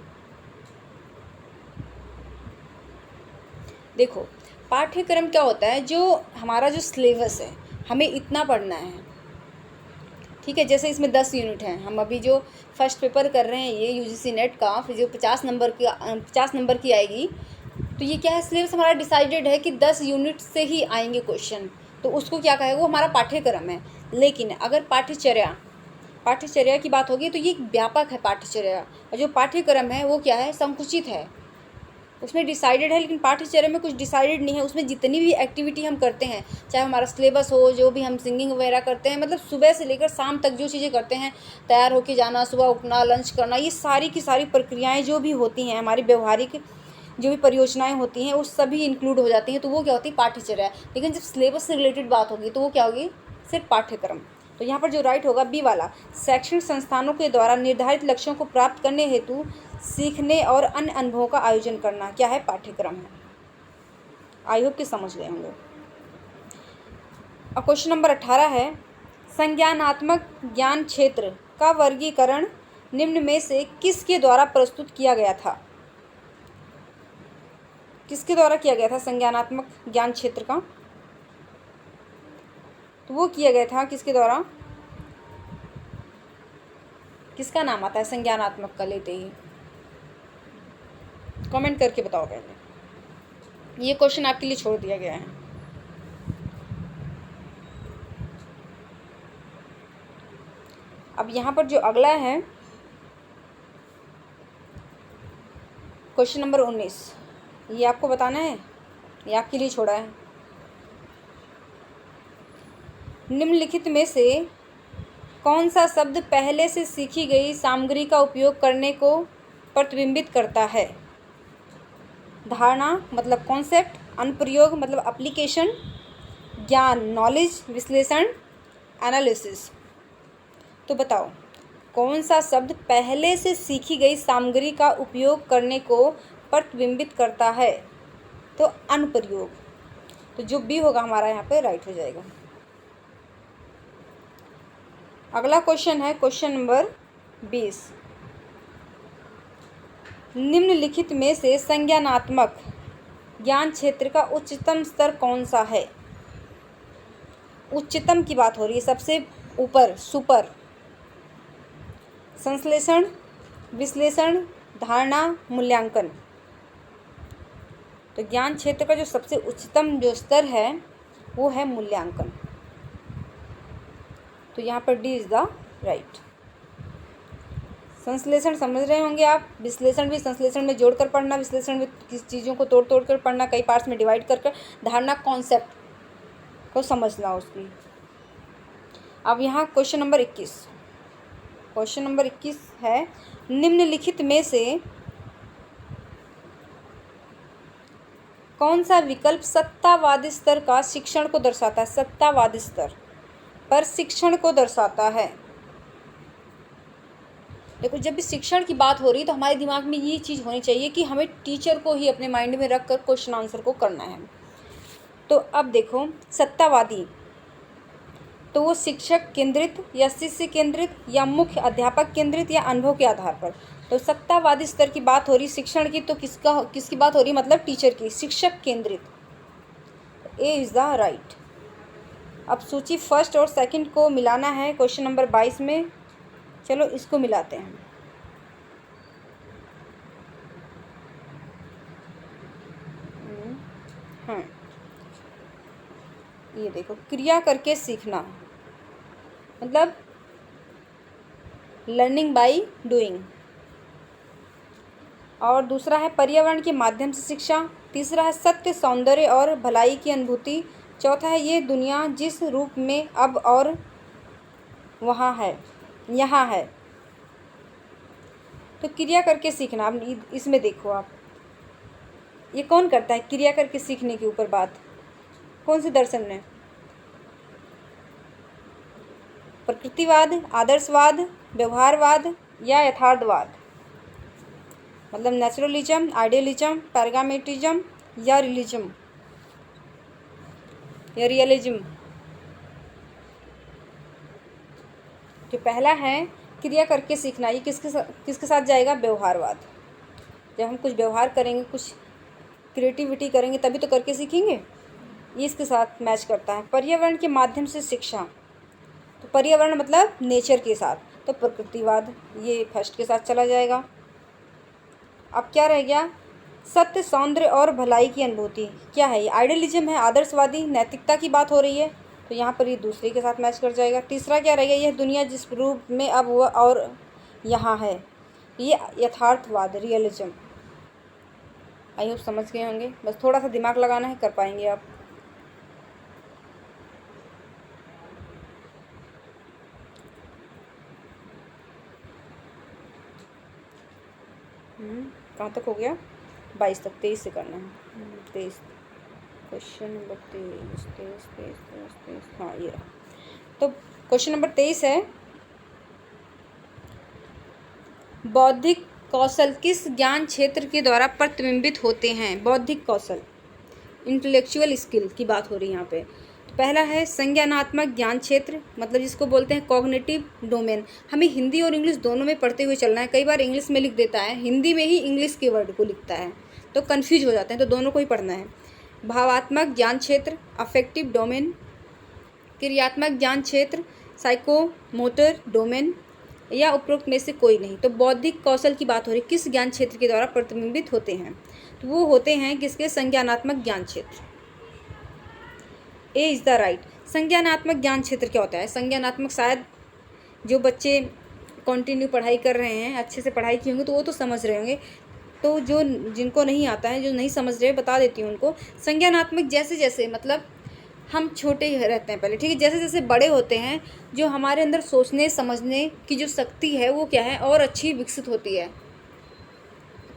देखो पाठ्यक्रम क्या होता है, जो हमारा जो सिलेबस है हमें इतना पढ़ना है, ठीक है। जैसे इसमें 10 यूनिट हैं, हम अभी जो फर्स्ट पेपर कर रहे हैं ये यूजीसी नेट का, फिर जो 50 नंबर की आएगी, तो ये क्या है, सिलेबस हमारा डिसाइडेड है कि 10 यूनिट से ही आएंगे क्वेश्चन, तो उसको क्या कहेगा, वो हमारा पाठ्यक्रम है। लेकिन अगर पाठ्यचर्या की बात होगी तो ये व्यापक है पाठ्यचर्या, और जो पाठ्यक्रम है वो क्या है, संकुचित है, उसमें डिसाइडेड है। लेकिन पाठ्यचर्या में कुछ डिसाइडेड नहीं है, उसमें जितनी भी एक्टिविटी हम करते हैं, चाहे हमारा सिलेबस हो, जो भी हम सिंगिंग वगैरह करते हैं, मतलब सुबह से लेकर शाम तक जो चीज़ें करते हैं, तैयार होके जाना, सुबह उठना, लंच करना, ये सारी की सारी प्रक्रियाएं जो भी होती हैं, हमारी व्यवहारिक जो भी परियोजनाएं होती हैं, वो सभी इंक्लूड हो जाती हैं, तो वो क्या होती है, पाठ्यचर्या। लेकिन जब सिलेबस से रिलेटेड बात होगी तो वो क्या होगी, सिर्फ पाठ्यक्रम। तो यहाँ पर जो राइट होगा बी वाला, शैक्षणिक संस्थानों के द्वारा निर्धारित लक्ष्यों को प्राप्त करने हेतु सीखने और अन्य अनुभवों का आयोजन करना क्या है? पाठ्यक्रम है। आई होप कि समझ गए होंगे। अब क्वेश्चन नंबर 18 है, संज्ञानात्मक ज्ञान क्षेत्र का वर्गीकरण निम्न में से किसके द्वारा प्रस्तुत किया गया था? किसके द्वारा किया गया था संज्ञानात्मक ज्ञान क्षेत्र का? तो वो किया गया था किसके द्वारा? किसका नाम आता है संज्ञानात्मक का लेते ही? कमेंट करके बताओ पहले। ये क्वेश्चन आपके लिए छोड़ दिया गया है। अब यहाँ पर जो अगला है क्वेश्चन नंबर 19, ये आपको बताना है, ये आपके लिए छोड़ा है। निम्नलिखित में से कौन सा शब्द पहले से सीखी गई सामग्री का उपयोग करने को प्रतिबिंबित करता है? धारणा मतलब कॉन्सेप्ट, अनुप्रयोग मतलब एप्लीकेशन, ज्ञान नॉलेज, विश्लेषण एनालिसिस। तो बताओ कौन सा शब्द पहले से सीखी गई सामग्री का उपयोग करने को प्रतिबिंबित करता है? तो अनुप्रयोग। तो जो बी होगा हमारा यहाँ पे राइट हो जाएगा। अगला क्वेश्चन है क्वेश्चन नंबर 20, निम्नलिखित में से संज्ञानात्मक ज्ञान क्षेत्र का उच्चतम स्तर कौन सा है? उच्चतम की बात हो रही है, सबसे ऊपर, सुपर। संश्लेषण, विश्लेषण, धारणा, मूल्यांकन। तो ज्ञान क्षेत्र का जो सबसे उच्चतम जो स्तर है वो है मूल्यांकन। तो यहाँ पर डी इज द राइट। संश्लेषण समझ रहे होंगे आप, विश्लेषण भी संश्लेषण में जोड़कर पढ़ना, विश्लेषण में किस चीज़ों को तोड़ तोड़ कर पढ़ना, कई पार्ट्स में डिवाइड कर कर, धारणा कॉन्सेप्ट को समझना उसकी। अब यहाँ क्वेश्चन नंबर 21, क्वेश्चन नंबर 21 है, निम्नलिखित में से कौन सा विकल्प सत्तावादी स्तर का शिक्षण को दर्शाता है? सत्तावादी स्तर पर शिक्षण को दर्शाता है। देखो जब भी शिक्षण की बात हो रही है तो हमारे दिमाग में ये चीज़ होनी चाहिए कि हमें टीचर को ही अपने माइंड में रख कर क्वेश्चन आंसर को करना है। तो अब देखो सत्तावादी, तो वो शिक्षक केंद्रित या शिष्य केंद्रित या मुख्य अध्यापक केंद्रित या अनुभव के आधार पर। तो सत्तावादी स्तर की बात हो रही शिक्षण की, तो किसकी बात हो रही, मतलब टीचर की, शिक्षक केंद्रित। A is the right. अब सूची फर्स्ट और सेकंड को मिलाना है क्वेश्चन नंबर 22 में। चलो इसको मिलाते हैं। हाँ, ये देखो क्रिया करके सीखना मतलब लर्निंग बाय डूइंग, और दूसरा है पर्यावरण के माध्यम से शिक्षा, तीसरा है सत्य, सौंदर्य और भलाई की अनुभूति, चौथा है ये दुनिया जिस रूप में अब और वहाँ है, यहाँ है। तो क्रिया करके सीखना, अब इसमें देखो आप, ये कौन करता है क्रिया करके सीखने के ऊपर बात? कौन से दर्शन में? प्रकृतिवाद, आदर्शवाद, व्यवहारवाद या यथार्थवाद? मतलब नेचुरलिज्म, आइडियलिज्म, पैरामेट्रिज्म या रियलिज्म या रियलिज्म। जो पहला है क्रिया करके सीखना, ये किसके साथ जाएगा? व्यवहारवाद। जब हम कुछ व्यवहार करेंगे, कुछ क्रिएटिविटी करेंगे तभी तो करके सीखेंगे, ये इसके साथ मैच करता है। पर्यावरण के माध्यम से शिक्षा, तो पर्यावरण मतलब नेचर के साथ, तो प्रकृतिवाद, ये फर्स्ट के साथ चला जाएगा। अब क्या रह गया? सत्य, सौंदर्य और भलाई की अनुभूति, क्या है ये? आइडियलिज्म है, आदर्शवादी, नैतिकता की बात हो रही है, तो यहाँ पर ये दूसरे के साथ मैच कर जाएगा। तीसरा क्या रहेगा? यह दुनिया जिस रूप में अब वह और यहाँ है, ये यथार्थवाद, रियलिज्म। आई होप समझ गए होंगे, बस थोड़ा सा दिमाग लगाना है, कर पाएंगे आप। कहाँ तक हो गया? 22 तक, 23 से करना है। 23 क्वेश्चन नंबर 23। हाँ ये रहा। तो क्वेश्चन नंबर 23 है, बौद्धिक कौशल किस ज्ञान क्षेत्र के द्वारा प्रतिबिंबित होते हैं? बौद्धिक कौशल, इंटेलेक्चुअल स्किल की बात हो रही है यहाँ पे। तो पहला है संज्ञानात्मक ज्ञान क्षेत्र, मतलब जिसको बोलते हैं कॉग्निटिव डोमेन। हमें हिंदी और इंग्लिश दोनों में पढ़ते हुए चलना है। कई बार इंग्लिश में लिख देता है, हिंदी में ही इंग्लिश के वर्ड को लिखता है, तो कन्फ्यूज हो जाते हैं, तो दोनों को ही पढ़ना है। भावात्मक ज्ञान क्षेत्र, अफेक्टिव डोमेन। क्रियात्मक ज्ञान क्षेत्र, साइकोमोटर डोमेन, या उपरोक्त में से कोई नहीं। तो बौद्धिक कौशल की बात हो रही, किस ज्ञान क्षेत्र के द्वारा प्रतिबिंबित होते हैं? तो वो होते हैं किसके? संज्ञानात्मक ज्ञान क्षेत्र। A is the right. संज्ञानात्मक ज्ञान क्षेत्र क्या होता है? संज्ञानात्मक शायद जो बच्चे कंटिन्यू पढ़ाई कर रहे हैं, अच्छे से पढ़ाई की होंगे तो वो तो समझ रहे होंगे, तो जो जिनको नहीं आता है, जो नहीं समझ रहे, बता देती हूँ उनको। संज्ञानात्मक जैसे जैसे, मतलब हम छोटे ही रहते हैं पहले, ठीक है, जैसे जैसे बड़े होते हैं, जो हमारे अंदर सोचने समझने की जो शक्ति है वो क्या है, और अच्छी विकसित होती है।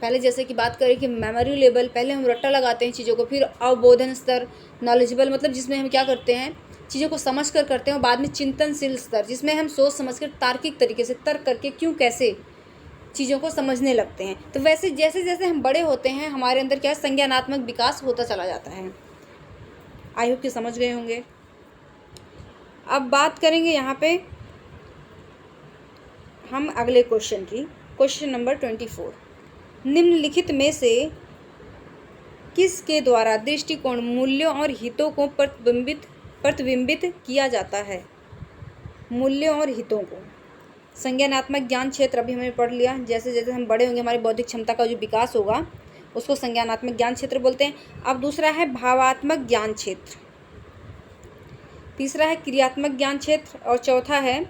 पहले जैसे कि बात करें कि मेमोरी लेवल, पहले हम रट्टा लगाते हैं चीज़ों को, फिर अवबोधन स्तर, नॉलेजेबल, मतलब जिसमें हम क्या करते हैं, चीज़ों को समझ कर करते हैं, और बाद में चिंतनशील स्तर, जिसमें हम सोच समझ कर तार्किक तरीके से तर्क करके क्यों कैसे चीज़ों को समझने लगते हैं। तो वैसे जैसे जैसे हम बड़े होते हैं, हमारे अंदर क्या संज्ञानात्मक विकास होता चला जाता है। आई होप कि समझ गए होंगे। अब बात करेंगे यहाँ पे हम अगले क्वेश्चन की। क्वेश्चन नंबर 24, निम्नलिखित में से किसके द्वारा दृष्टिकोण, मूल्यों और हितों को प्रतिबिंबित किया जाता है? मूल्यों और हितों को। संज्ञानात्मक ज्ञान क्षेत्र अभी हमने पढ़ लिया, जैसे जैसे हम बड़े होंगे हमारी बौद्धिक क्षमता का जो विकास होगा उसको संज्ञानात्मक ज्ञान क्षेत्र बोलते हैं। अब दूसरा है भावात्मक ज्ञान क्षेत्र, तीसरा है क्रियात्मक ज्ञान क्षेत्र, और चौथा है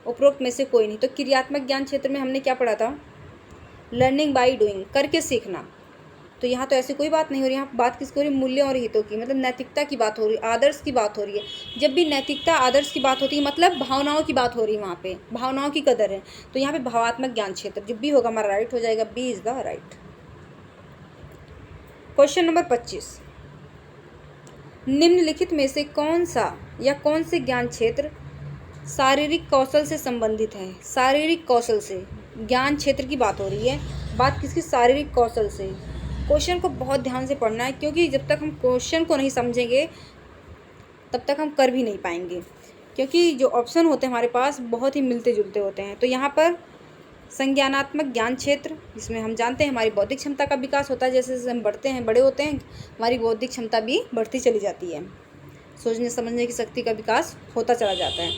उपरोक्त में से कोई नहीं। तो क्रियात्मक ज्ञान क्षेत्र में हमने क्या पढ़ा था? लर्निंग बाय डूइंग, करके सीखना। तो यहाँ तो ऐसी कोई बात नहीं हो रही, यहाँ बात किसकी हो रही? मूल्यों और हितों की, मतलब नैतिकता की बात हो रही, आदर्श की बात हो रही है। जब भी नैतिकता आदर्श की बात होती है, मतलब भावनाओं की बात हो रही है, वहाँ पे भावनाओं की कदर है। तो यहाँ पे भावात्मक ज्ञान क्षेत्र, जब भी होगा हमारा राइट हो जाएगा, B is the right. Question number 25, निम्नलिखित में से कौन सा या कौन से ज्ञान क्षेत्र शारीरिक कौशल से संबंधित है? शारीरिक कौशल से ज्ञान क्षेत्र की बात हो रही है, बात किसकी? शारीरिक कौशल से। क्वेश्चन को बहुत ध्यान से पढ़ना है, क्योंकि जब तक हम क्वेश्चन को नहीं समझेंगे तब तक हम कर भी नहीं पाएंगे, क्योंकि जो ऑप्शन होते हैं हमारे पास बहुत ही मिलते जुलते होते हैं। तो यहाँ पर संज्ञानात्मक ज्ञान क्षेत्र, जिसमें हम जानते हैं हमारी बौद्धिक क्षमता का विकास होता है, जैसे जैसे हम बढ़ते हैं, बड़े होते हैं, हमारी बौद्धिक क्षमता भी बढ़ती चली जाती है, सोचने समझने की शक्ति का विकास होता चला जाता है।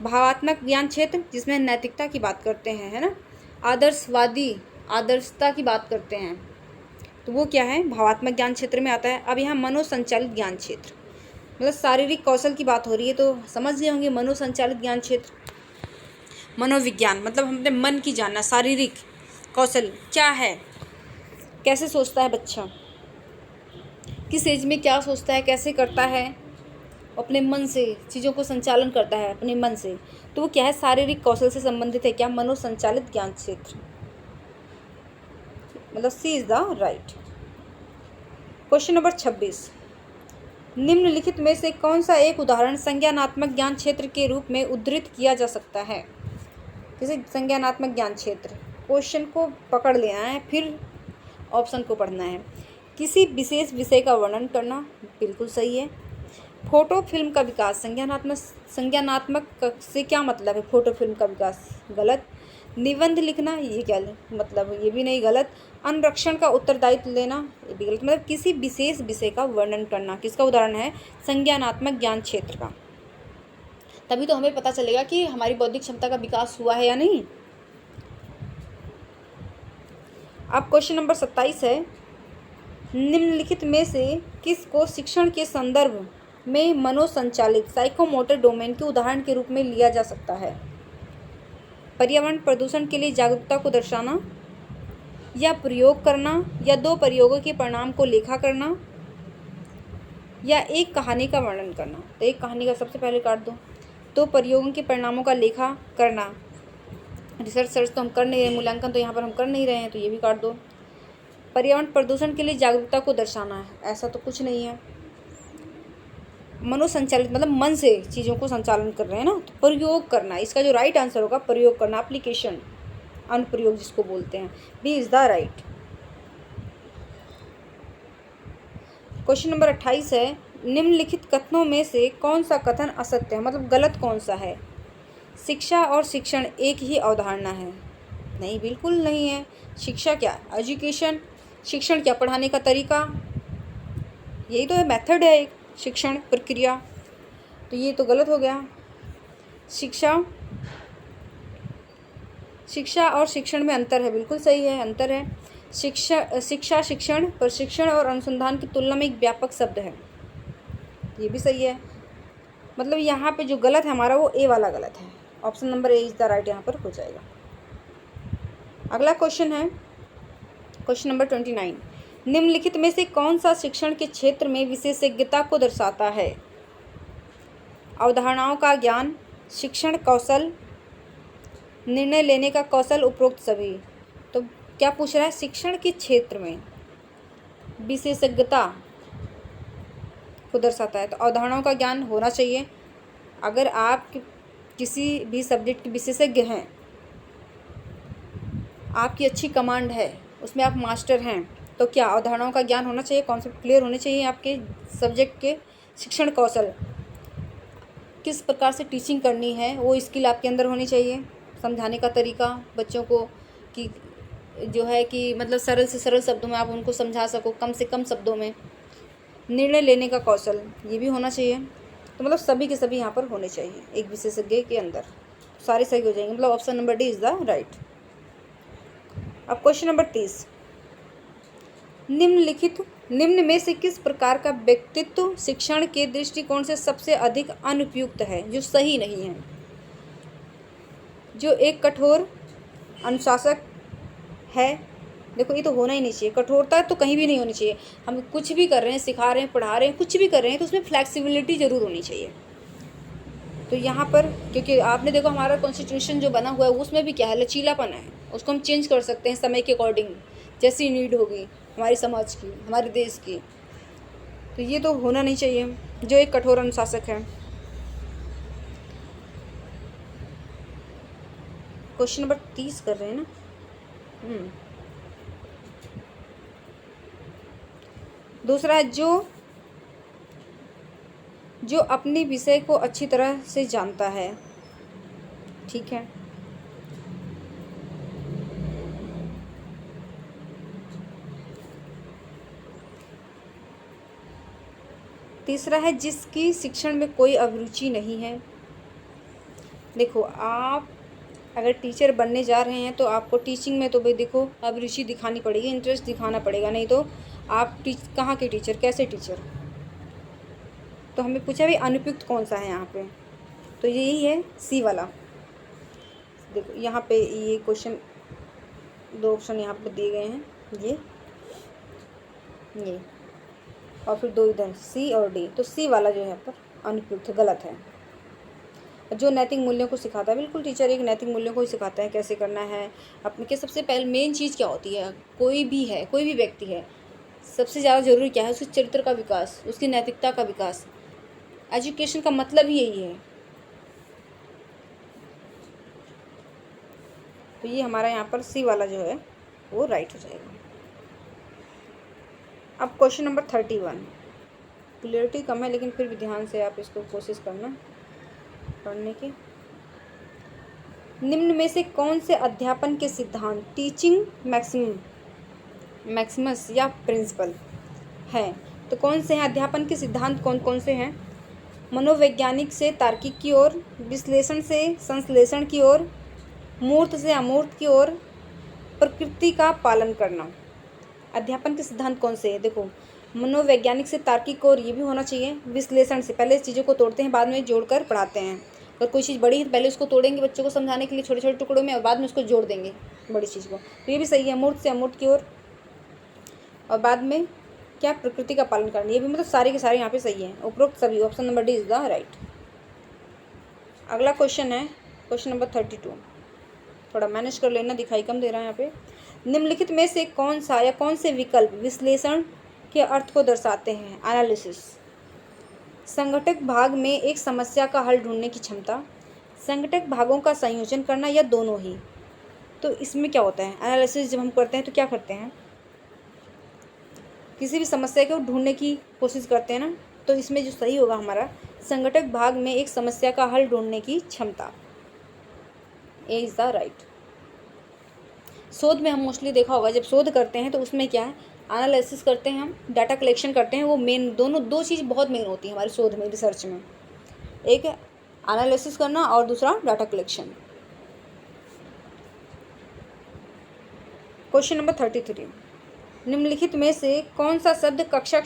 भावात्मक ज्ञान क्षेत्र, जिसमें नैतिकता की बात करते हैं, है ना, आदर्शवादी, आदर्शता की बात करते हैं, तो वो क्या है? भावात्मक ज्ञान क्षेत्र में आता है। अब यहाँ मनोसंचालित ज्ञान क्षेत्र, मतलब शारीरिक कौशल की बात हो रही है, तो समझ गए होंगे मनोसंचालित ज्ञान क्षेत्र, मनोविज्ञान, मतलब हमने मन की जानना, शारीरिक कौशल क्या है, कैसे सोचता है बच्चा, किस एज में क्या सोचता है, कैसे करता है, अपने मन से चीज़ों को संचालन करता है अपने मन से, तो वो क्या है? शारीरिक कौशल से संबंधित है। क्या? मनोसंचालित ज्ञान क्षेत्र, मतलब C is the right. Question number 26, निम्नलिखित में से कौन सा एक उदाहरण संज्ञानात्मक ज्ञान क्षेत्र के रूप में उद्धृत किया जा सकता है? जैसे संज्ञानात्मक ज्ञान क्षेत्र, क्वेश्चन को पकड़ लेना है, फिर ऑप्शन को पढ़ना है। किसी विशेष विषय का वर्णन करना, बिल्कुल सही है। फोटो फिल्म का विकास, संज्ञानात्मक से क्या मतलब है? फोटो फिल्म का विकास, गलत। निबंध लिखना, ये क्या मतलब? ये भी नहीं, गलत। अनुरक्षण का उत्तरदायित्व लेना, ये भी गलत। मतलब किसी विशेष विषय का वर्णन करना, किसका उदाहरण है? संज्ञानात्मक ज्ञान क्षेत्र का। तभी तो हमें पता चलेगा कि हमारी बौद्धिक क्षमता का विकास हुआ है या नहीं। अब क्वेश्चन नंबर 27 है, निम्नलिखित में से किसको शिक्षण के संदर्भ में मनोसंचालित साइकोमोटर डोमेन के उदाहरण के रूप में लिया जा सकता है? पर्यावरण प्रदूषण के लिए जागरूकता को दर्शाना, या प्रयोग करना, या दो प्रयोगों के परिणाम को लेखा करना, या एक कहानी का वर्णन करना। तो एक कहानी का सबसे पहले काट दो। दो प्रयोगों के परिणामों का लेखा करना, रिसर्च तो हम कर नहीं रहे, मूल्यांकन तो यहाँ पर हम कर नहीं रहे हैं, तो ये भी काट दो। पर्यावरण प्रदूषण के लिए जागरूकता को दर्शाना है, ऐसा तो कुछ नहीं है। मनोसंचालित मतलब मन से चीज़ों को संचालन कर रहे हैं ना, तो प्रयोग करना, इसका जो राइट आंसर होगा प्रयोग करना, एप्लीकेशन। अनुप्रयोग जिसको बोलते हैं। B is the right. Question number 28 है, निम्नलिखित कथनों में से कौन सा कथन असत्य है, मतलब गलत कौन सा है। शिक्षा और शिक्षण एक ही अवधारणा है। नहीं, बिल्कुल नहीं है। शिक्षा क्या, एजुकेशन, शिक्षण क्या, पढ़ाने का तरीका, यही तो है, मेथड है एक शिक्षण प्रक्रिया। तो ये तो गलत हो गया। शिक्षा और शिक्षण में अंतर है, बिल्कुल सही है, अंतर है। शिक्षा शिक्षण, प्रशिक्षण और अनुसंधान की तुलना में एक व्यापक शब्द है, ये भी सही है। मतलब यहाँ पे जो गलत है हमारा वो ए वाला गलत है। Option number A is the right यहाँ पर हो जाएगा। अगला क्वेश्चन है क्वेश्चन नंबर 29, निम्नलिखित में से कौन सा शिक्षण के क्षेत्र में विशेषज्ञता को दर्शाता है। अवधारणाओं का ज्ञान, शिक्षण कौशल, निर्णय लेने का कौशल, उपरोक्त सभी। तो क्या पूछ रहा है, शिक्षण के क्षेत्र में विशेषज्ञता को दर्शाता है, तो अवधारणाओं का ज्ञान होना चाहिए। अगर आप किसी भी सब्जेक्ट के विशेषज्ञ हैं, आपकी अच्छी कमांड है, उसमें आप मास्टर हैं, तो क्या अवधारणाओं का ज्ञान होना चाहिए, कॉन्सेप्ट क्लियर होने चाहिए आपके सब्जेक्ट के। शिक्षण कौशल, किस प्रकार से टीचिंग करनी है वो स्किल आपके अंदर होनी चाहिए। समझाने का तरीका बच्चों को, कि जो है कि मतलब सरल से सरल शब्दों में आप उनको समझा सको, कम से कम शब्दों में। निर्णय लेने का कौशल, ये भी होना चाहिए। तो मतलब सभी के सभी यहाँ पर होने चाहिए एक विशेषज्ञ के अंदर, सारे सही हो जाएंगे। मतलब option number D is the right. अब क्वेश्चन नंबर 30, निम्न में से किस प्रकार का व्यक्तित्व शिक्षण के दृष्टिकोण से सबसे अधिक अनुपयुक्त है, जो सही नहीं है। जो एक कठोर अनुशासक है, देखो ये तो होना ही नहीं चाहिए। कठोरता तो कहीं भी नहीं होनी चाहिए। हम कुछ भी कर रहे हैं, सिखा रहे हैं, पढ़ा रहे हैं, कुछ भी कर रहे हैं, तो उसमें फ्लेक्सिबिलिटी ज़रूर होनी चाहिए। तो यहाँ पर क्योंकि आपने देखो हमारा कॉन्स्टिट्यूशन जो बना हुआ है उसमें भी क्या है, लचीलापन है। उसको हम चेंज कर सकते हैं समय के अकॉर्डिंग, जैसी नीड होगी हमारी समाज की, हमारे देश की। तो ये तो होना नहीं चाहिए जो एक कठोर अनुशासक है। क्वेश्चन नंबर 30 कर रहे हैं ना। दूसरा है, जो अपने विषय को अच्छी तरह से जानता है। ठीक है। तीसरा है, जिसकी शिक्षण में कोई अभिरुचि नहीं है। देखो आप अगर टीचर बनने जा रहे हैं तो आपको टीचिंग में तो भाई देखो अभिरुचि दिखानी पड़ेगी, इंटरेस्ट दिखाना पड़ेगा, नहीं तो आप कहाँ के टीचर, कैसे टीचर। तो हमें पूछा भी अनुपयुक्त कौन सा है यहाँ पे, तो यही है सी वाला। देखो यहाँ पे ये क्वेश्चन 2 ऑप्शन यहाँ पे दिए गए हैं, ये और फिर 2 इधर सी और डी। तो सी वाला जो है यहाँ पर अनुपयुक्त गलत है। जो नैतिक मूल्यों को सिखाता है, बिल्कुल टीचर एक नैतिक मूल्यों को ही सिखाता है, कैसे करना है अपने के। सबसे पहले मेन चीज़ क्या होती है, कोई भी व्यक्ति है, सबसे ज़्यादा ज़रूरी क्या है, उसके चरित्र का विकास, उसकी नैतिकता का विकास। एजुकेशन का मतलब ही यही है। तो ये हमारा यहाँ पर सी वाला जो है वो राइट हो जाएगा। अब क्वेश्चन नंबर 31, क्लियरिटी कम है लेकिन फिर भी ध्यान से आप इसको कोशिश करना पढ़ने की। निम्न में से कौन से अध्यापन के सिद्धांत टीचिंग मैक्सिमस या प्रिंसिपल हैं। तो कौन से हैं अध्यापन के सिद्धांत, कौन कौन से हैं। मनोवैज्ञानिक से तार्किक की ओर, विश्लेषण से संश्लेषण की ओर, मूर्त से अमूर्त की ओर, प्रकृति का पालन करना। अध्यापन के सिद्धांत कौन से हैं, देखो मनोवैज्ञानिक से तार्किक और ये भी होना चाहिए। विश्लेषण से पहले चीज़ों को तोड़ते हैं, बाद में जोड़कर पढ़ाते हैं। अगर कोई चीज़ बड़ी है तो पहले उसको तोड़ेंगे बच्चों को समझाने के लिए छोटे छोटे टुकड़ों में, और बाद में उसको जोड़ देंगे बड़ी चीज़ को। तो ये भी सही है, मूर्त से अमूर्त की ओर, और बाद में क्या, प्रकृति का पालन करना। ये भी मतलब सारे के सारे यहाँ पे सही है, उपरोक्त सभी। Option number D is the right. अगला क्वेश्चन है क्वेश्चन नंबर 32, थोड़ा मैनेज कर लेना, दिखाई कम दे रहा है यहाँ पे। निम्नलिखित में से कौन सा या कौन से विकल्प विश्लेषण के अर्थ को दर्शाते हैं। एनालिसिस, संगठक भाग में एक समस्या का हल ढूंढने की क्षमता, संगठक भागों का संयोजन करना, या दोनों ही। तो इसमें क्या होता है, एनालिसिस जब हम करते हैं तो क्या करते हैं, किसी भी समस्या को ढूंढने की कोशिश करते हैं ना। तो इसमें जो सही होगा हमारा, संगठक भाग में एक समस्या का हल ढूंढने की क्षमता, ए इज़ द राइट। शोध में हम मोस्टली देखा होगा, जब शोध करते हैं तो उसमें क्या है, एनालिसिस करते हैं, हम डाटा कलेक्शन करते हैं। वो मेन दो चीज़ बहुत मेन होती है हमारे शोध में, रिसर्च में। एक है एनालिसिस करना और दूसरा डाटा कलेक्शन। क्वेश्चन नंबर 33, निम्नलिखित में से कौन सा शब्द कक्षा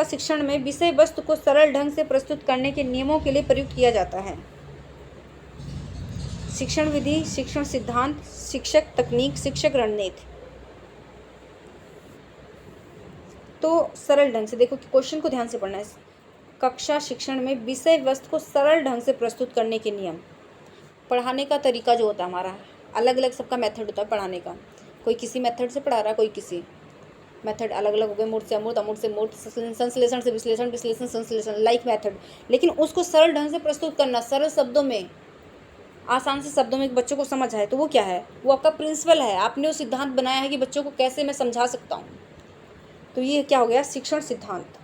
शिक्षण में विषय वस्तु को सरल ढंग से प्रस्तुत करने के नियमों के लिए प्रयुक्त किया जाता है? शिक्षण विधि, शिक्षण सिद्धांत, शिक्षक तकनीक, शिक्षक रणनीति। तो सरल ढंग से, देखो क्वेश्चन को ध्यान से पढ़ना है। कक्षा शिक्षण में विषय वस्तु को सरल ढंग से प्रस्तुत करने के नियम। पढ़ाने का तरीका जो होता है हमारा, अलग अलग सबका मेथड होता है पढ़ाने का। कोई किसी मेथड से पढ़ा रहा है, कोई किसी मेथड, अलग अलग हो गए, मूर्त से अमूर्त, अमूर्त से मूर्त, संश्लेषण से विश्लेषण, विश्लेषण संश्लेषण, लाइक मेथड। लेकिन उसको सरल ढंग से प्रस्तुत करना, सरल शब्दों में, आसान से शब्दों में बच्चों को समझ आए, तो वो क्या है, वो आपका प्रिंसिपल है। आपने वो सिद्धांत बनाया है कि बच्चों को कैसे मैं समझा सकता हूँ। तो ये क्या हो गया, शिक्षण सिद्धांत।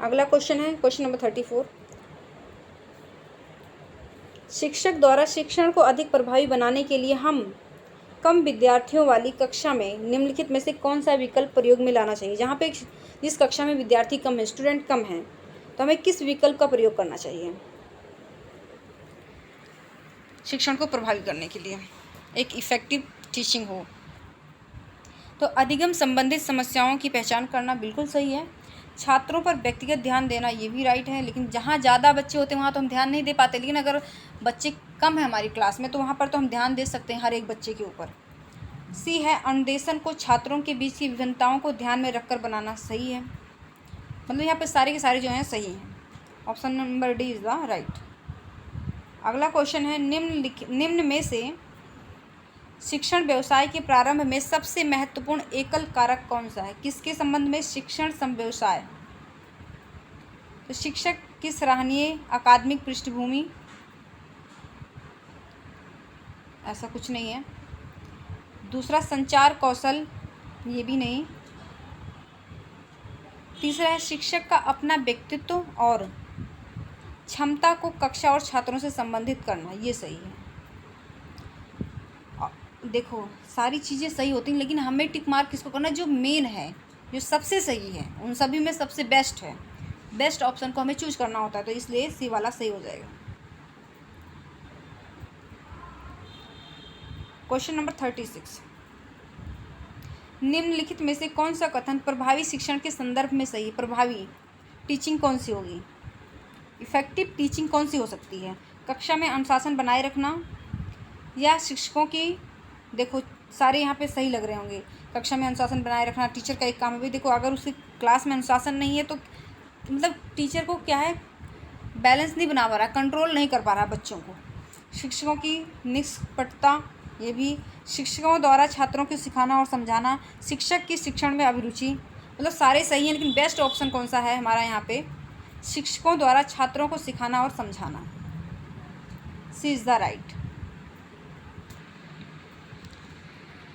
अगला क्वेश्चन है क्वेश्चन नंबर 34, शिक्षक द्वारा शिक्षण को अधिक प्रभावी बनाने के लिए हम कम विद्यार्थियों वाली कक्षा में निम्नलिखित में से कौन सा विकल्प प्रयोग में लाना चाहिए? जहाँ पे जिस कक्षा में विद्यार्थी कम है, स्टूडेंट कम हैं, तो हमें किस विकल्प का प्रयोग करना चाहिए शिक्षण को प्रभावी करने के लिए, एक इफ़ेक्टिव टीचिंग हो? तो अधिगम संबंधित समस्याओं की पहचान करना बिल्कुल सही है। छात्रों पर व्यक्तिगत ध्यान देना, ये भी राइट है। लेकिन जहाँ ज़्यादा बच्चे होते हैं वहाँ तो हम ध्यान नहीं दे पाते, लेकिन अगर बच्चे कम है हमारी क्लास में तो वहाँ पर तो हम ध्यान दे सकते हैं हर एक बच्चे के ऊपर। सी है, अनुदेशन को छात्रों के बीच की विभिन्नताओं को ध्यान में रखकर बनाना। सही है, मतलब यहाँ पे सारे के सारे जो हैं सही हैं। Option number D is the right. अगला क्वेश्चन है, निम्न में से शिक्षण व्यवसाय के प्रारंभ में सबसे महत्वपूर्ण एकल कारक कौन सा है? किसके संबंध में? शिक्षण व्यवसाय। तो शिक्षक की सराहनीय अकादमिक पृष्ठभूमि, ऐसा कुछ नहीं है। दूसरा, संचार कौशल, ये भी नहीं। तीसरा है, शिक्षक का अपना व्यक्तित्व और क्षमता को कक्षा और छात्रों से संबंधित करना, ये सही है। देखो सारी चीज़ें सही होती हैं, लेकिन हमें टिक मार्क किसको करना है? जो मेन है, जो सबसे सही है, उन सभी में सबसे बेस्ट है, बेस्ट ऑप्शन को हमें चूज करना होता है। तो इसलिए सी वाला सही हो जाएगा। क्वेश्चन नंबर 36, निम्नलिखित में से कौन सा कथन प्रभावी शिक्षण के संदर्भ में सही? प्रभावी टीचिंग कौन सी होगी? इफ़ेक्टिव टीचिंग कौन सी हो सकती है? कक्षा में अनुशासन बनाए रखना, या शिक्षकों की, देखो सारे यहाँ पे सही लग रहे होंगे। कक्षा में अनुशासन बनाए रखना टीचर का एक काम है। भाई देखो, अगर उसकी क्लास में अनुशासन नहीं है तो मतलब टीचर को क्या है, बैलेंस नहीं बना पा रहा, कंट्रोल नहीं कर पा रहा बच्चों को। शिक्षकों की निष्पक्षता, ये भी। शिक्षकों द्वारा छात्रों को सिखाना और समझाना, शिक्षक की शिक्षण में अभिरुचि, मतलब सारे सही हैं, लेकिन बेस्ट ऑप्शन कौन सा है हमारा यहाँ पे? शिक्षकों द्वारा छात्रों को सिखाना और समझाना, सी इज़ द राइट।